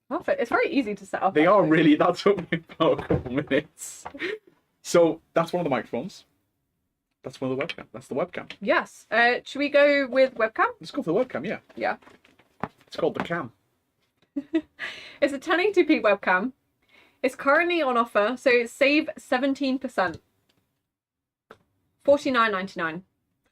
Perfect. It's very easy to set up.
They are
actually.
really, that took me about a couple minutes. So that's one of the microphones. That's one of the webcam. That's the webcam.
Yes. Should we go with webcam?
Let's go for the webcam, yeah.
Yeah.
It's called the cam.
It's a 1080p webcam. It's currently on offer, so save 17%. $49.99.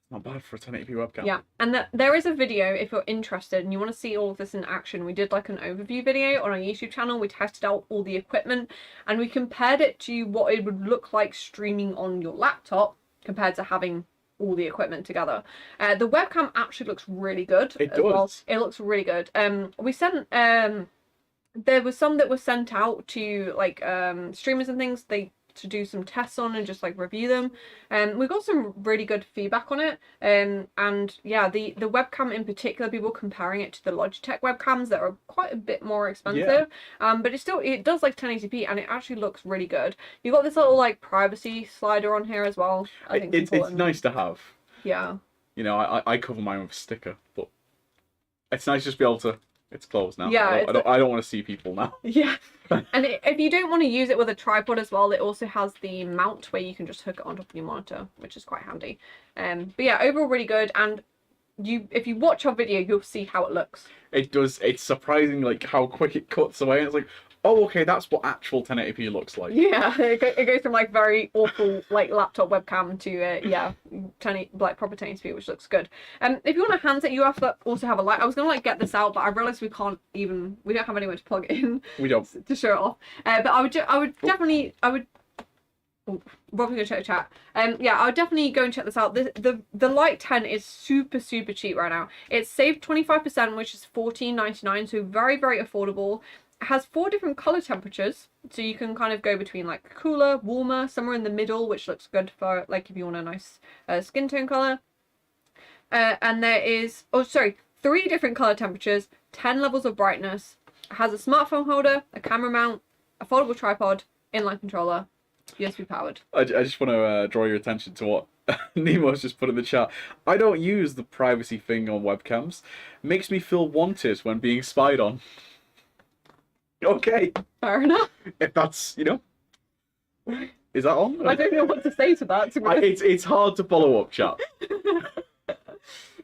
Not bad for a 1080p webcam.
Yeah, and there is a video if you're interested and you want to see all of this in action. We did like an overview video on our YouTube channel. We tested out all the equipment and we compared it to what it would look like streaming on your laptop compared to having all the equipment together. The webcam actually looks really good.
It
as well.
does.
It looks really good. We sent there was some that were sent out to like streamers and things to do some tests on and just like review them. We got some really good feedback on it. And yeah, the webcam in particular, people comparing it to the Logitech webcams that are quite a bit more expensive. But it does like 1080p and it actually looks really good. You got this little like privacy slider on here as well. I think
It's nice to have.
Yeah.
You know, I cover mine with a sticker, but it's nice just to be able to. It's closed now.
Yeah,
I don't want to see people now.
Yeah. And if you don't want to use it with a tripod as well, it also has the mount where you can just hook it on top of your monitor, which is quite handy. But yeah, overall really good. And if you watch our video, you'll see how it looks.
It does. It's surprising like how quick it cuts away. It's like, oh, okay, that's what actual 1080p looks like.
Yeah, it goes from like very awful like laptop webcam to yeah, like proper 1080p, which looks good. If you want a handset, you have to also have a light. I was gonna like get this out, but I realized we don't have anywhere to plug it in.
We don't.
To show it off. But I would definitely. Oh, Rob's gonna check the chat. Yeah, I would definitely go and check this out. The Lite 10 is super cheap right now. It's saved 25%, which is $14.99, so very affordable. It has 4 different color temperatures, so you can kind of go between like cooler, warmer, somewhere in the middle, which looks good for like if you want a nice skin tone color. And there is 3 different color temperatures, 10 levels of brightness. It has a smartphone holder, a camera mount, a foldable tripod, inline controller, USB powered.
I just want to draw your attention to what Nemo's just put in the chat. I don't use the privacy thing on webcams. Makes me feel wanted when being spied on. Okay.
Fair enough.
If that's, you know. Is that on?
I don't know what to say to that. To be honest.
It's hard to follow up, chat.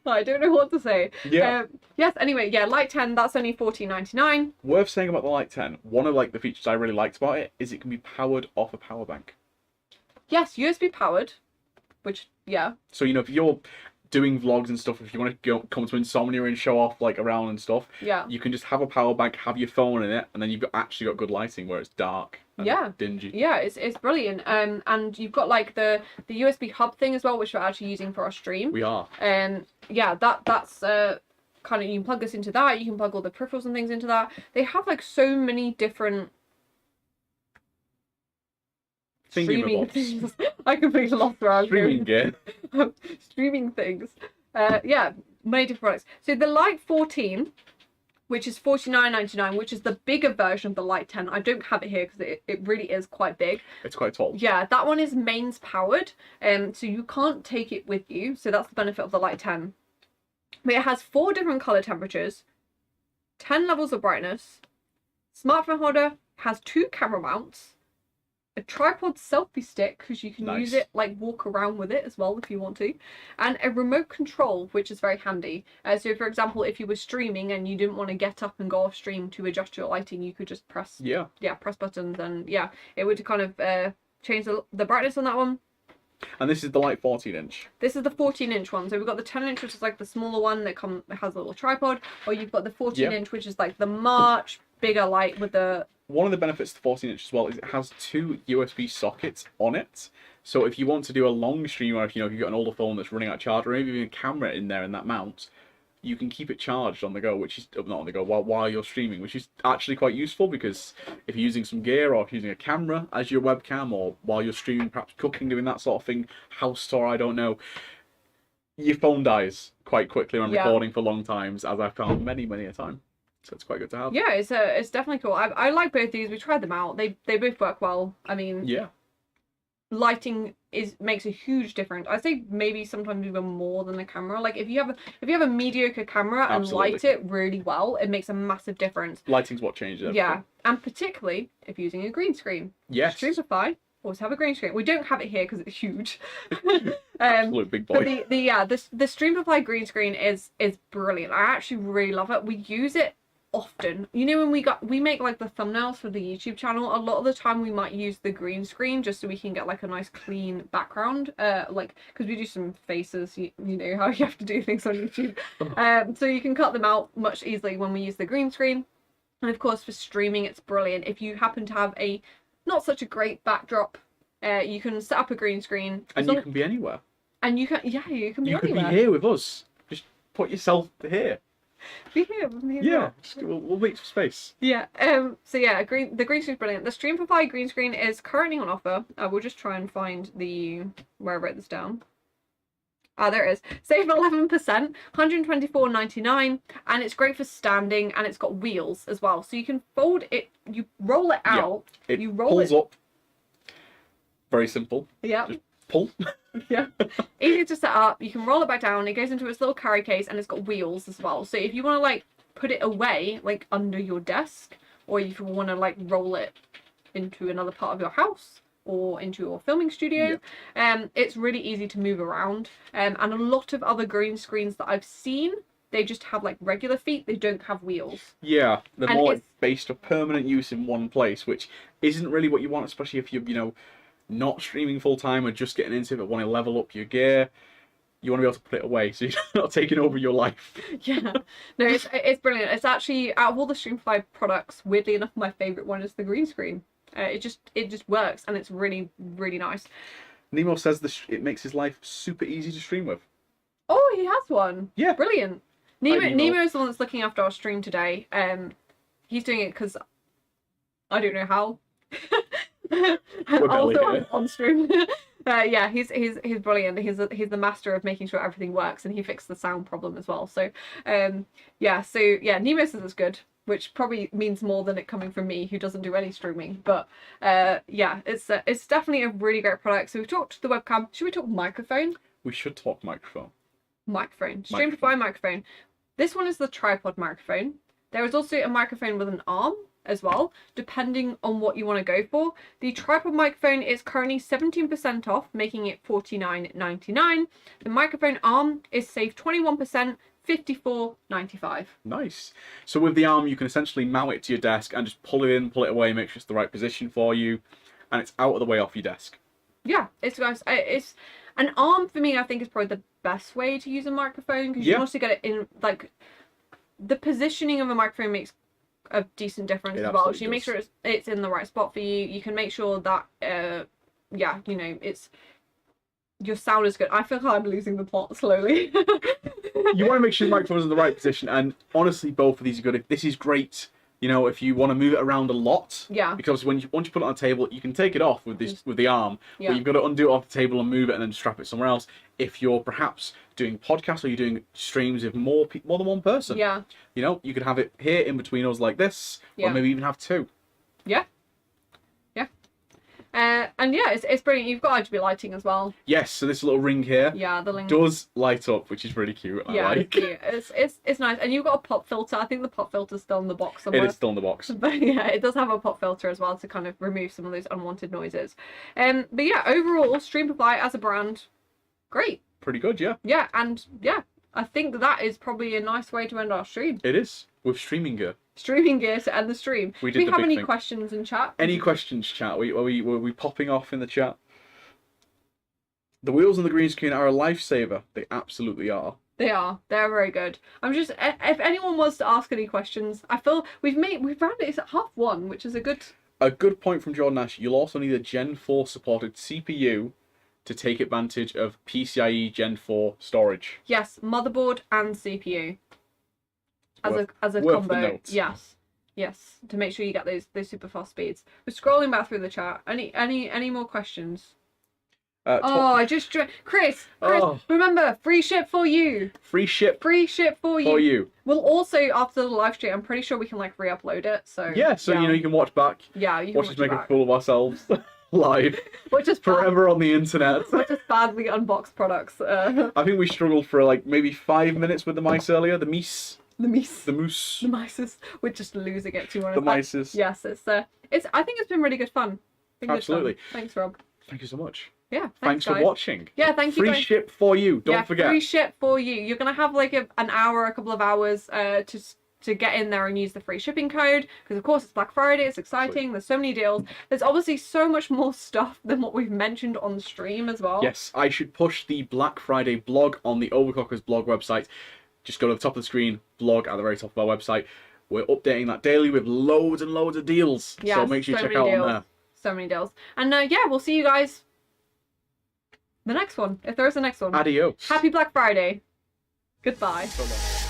I don't know what to say.
Yeah.
Yes, anyway, yeah, Lite 10, that's only $14.99.
Worth saying about the Lite 10, one of like the features I really liked about it is it can be powered off a power bank.
Yes, USB powered, which, yeah.
So, you know, if you're doing vlogs and stuff, if you want to come to Insomnia and show off like around and stuff,
yeah,
you can just have a power bank, have your phone in it, and then you've actually got good lighting where it's dark and dingy. Yeah,
it's brilliant. And you've got like the USB hub thing as well, which we're actually using for our stream.
We are.
Yeah, that's kind of, you can plug this into that, you can plug all the peripherals and things into that. They have like so many different streaming things. I completely lost where I was
streaming
gear. Streaming things. Yeah, many different products. So the Lite 14, which is $49.99, which is the bigger version of the Lite 10. I don't have it here because it really is quite big.
It's quite tall.
Yeah, that one is mains powered, so you can't take it with you. So that's the benefit of the Lite 10. But it has 4 different color temperatures, 10 levels of brightness, smartphone holder, has 2 camera mounts, a tripod selfie stick because you can use it like walk around with it as well if you want to, and a remote control, which is very handy. So for example, if you were streaming and you didn't want to get up and go off stream to adjust your lighting, you could just press press buttons, and it would kind of change the brightness on that one.
And this is the Lite 14-inch.
This is the 14-inch one. So we've got the 10-inch, which is like the smaller one that has a little tripod, or you've got the 14-inch, which is like the much bigger light with the...
One of the benefits of the 14-inch as well is it has 2 USB sockets on it. So if you want to do a long stream, or if you've got an older phone that's running out of charge, or maybe even a camera in there in that mount, you can keep it charged on the go, which is not on the go while you're streaming, which is actually quite useful because if you're using some gear or if you're using a camera as your webcam, or while you're streaming, perhaps cooking, doing that sort of thing, house tour, I don't know, your phone dies quite quickly when recording for long times, as I've found many a time. So it's quite good to have.
Yeah, it's definitely cool. I like both these. We tried them out. They both work well. I mean, lighting makes a huge difference. I'd say maybe sometimes even more than the camera. Like if you have a mediocre camera and light it really well, it makes a massive difference.
Lighting's what changes everything.
Yeah, and particularly if using a green screen.
Yes.
Streamplify always have a green screen. We don't have it here because it's huge.
Absolute big boy.
But the Streamplify green screen is brilliant. I actually really love it. We use it often. You know, when we make like the thumbnails for the YouTube channel, a lot of the time we might use the green screen just so we can get like a nice clean background, like because we do some faces, you know how you have to do things on YouTube, so you can cut them out much easily when we use the green screen. And of course for streaming it's brilliant. If you happen to have a not such a great backdrop, you can set up a green screen
and you can be anywhere, and
you can be anywhere.
You could be here with us. Just put yourself here.
Be here with me as
yeah,
well.
We'll make some space.
Yeah. So yeah, the green screen is brilliant. The Streamplify green screen is currently on offer. We'll just try and find where I wrote this down. Ah, there it is. Save 11%, $124.99, and it's great for standing, and it's got wheels as well. So you can fold it, you roll it out.
Yeah,
you roll
pulls up. Very simple.
Yeah.
Just pull.
Yeah. Easy to set up. You can roll it back down. It goes into its little carry case, and it's got wheels as well. So if you want to like put it away, like under your desk, or if you want to like roll it into another part of your house or into your filming studio, it's really easy to move around. And a lot of other green screens that I've seen, they just have like regular feet. They don't have wheels.
Yeah, they're more like based for permanent use in one place, which isn't really what you want, especially if you're not streaming full time or just getting into it but want to level up your gear. You want to be able to put it away so you're not taking over your life.
Yeah, no, it's brilliant. It's actually, out of all the Streamplify products, weirdly enough, my favourite one is the green screen. It just works, and it's really, really nice.
Nemo says it makes his life super easy to stream with.
Oh, he has one.
Yeah,
brilliant. Nemo is the one that's looking after our stream today. He's doing it because I don't know how. Also on stream. Yeah, he's brilliant. He's the master of making sure everything works, and he fixed the sound problem as well. So Nemo says it's good, which probably means more than it coming from me, who doesn't do any streaming. But yeah, it's definitely a really great product. So we've talked the webcam. Should we talk microphone?
We should talk microphone.
Streamplify microphone. This one is the tripod microphone. There is also a microphone with an arm as well, depending on what you want to go for. The tripod microphone is currently 17% off, making it $49.99. The microphone arm is saved 21%, $54.95.
Nice. So with the arm, you can essentially mount it to your desk and just pull it in, pull it away, make sure it's the right position for you, and it's out of the way off your desk.
Yeah, it's nice. It's an arm for me. I think is probably the best way to use a microphone, because you can also get it in like the positioning of a microphone makes a decent difference as well. So you make sure it's in the right spot for you. You can make sure that it's your sound is good. I feel like I'm losing the plot slowly.
You want to make sure the microphone's in the right position, and honestly, both of these are good. This is great, if you want to move it around a lot.
Yeah.
Because once you put it on a table, you can take it off with the arm, but you've got to undo it off the table and move it, and then strap it somewhere else. If you're perhaps doing podcasts or you're doing streams with more than one person, you could have it here in between us like this, or maybe even have two. Yeah.
And yeah, it's brilliant. You've got RGB lighting as well.
Yes, so this little ring here
the ring
does light up, which is really cute. I like.
It's cute. It's nice. And you've got a pop filter. I think the pop filter's still in the box somewhere.
It is still in the box.
But yeah, it does have a pop filter as well to kind of remove some of those unwanted noises. But yeah, overall, Streamplify as a brand, great.
Pretty good, yeah.
Yeah, and yeah, I think that is probably a nice way to end our stream.
It is, with streaming gear.
Streaming gear to end the stream.
Do
we have any questions in chat?
Any questions, chat? Were we popping off in the chat? The wheels on the green screen are a lifesaver. They absolutely are.
They are. They're very good. I'm just, if anyone wants to ask any questions, I feel we've rounded it. It's at 1:30, which is a good
point from Jordan Ash. You'll also need a Gen 4 supported CPU to take advantage of PCIe Gen 4 storage.
Yes, motherboard and CPU. As a
worth
combo.
The notes.
Yes, to make sure you get those super fast speeds. We're scrolling back through the chat. Any more questions? I just Chris, remember, free ship for you.
Free ship
for you. We'll also, after the live stream, I'm pretty sure we can like re-upload it. So
you can watch back.
Yeah, you can
watch us make a fool of ourselves. live,
We're just
forever on the internet.
We're just badly unboxed products.
I think we struggled for like maybe 5 minutes with the mice earlier. The mice.
The mice.
The moose.
The mices. We're just losing it too much.
The mices.
Yes, it's. I think it's been really good fun.
Absolutely.
Thanks, Rob.
Thank you so much.
Yeah.
Thanks for
guys.
watching.
Yeah, thank you.
Free
guys.
ship for you. Don't forget.
Free ship for you. You're gonna have like an hour, a couple of hours to get in there and use the free shipping code, because of course it's Black Friday, it's exciting, there's so many deals. There's obviously so much more stuff than what we've mentioned on the stream as well.
Yes, I should push the Black Friday blog on the Overclockers blog website. Just go to the top of the screen, blog at the very top of our website. We're updating that daily with loads and loads of deals.
Yeah,
so make sure you check out on there.
So many deals. And yeah, we'll see you guys the next one, if there is a next one.
Adios.
Happy Black Friday. Goodbye.
So long.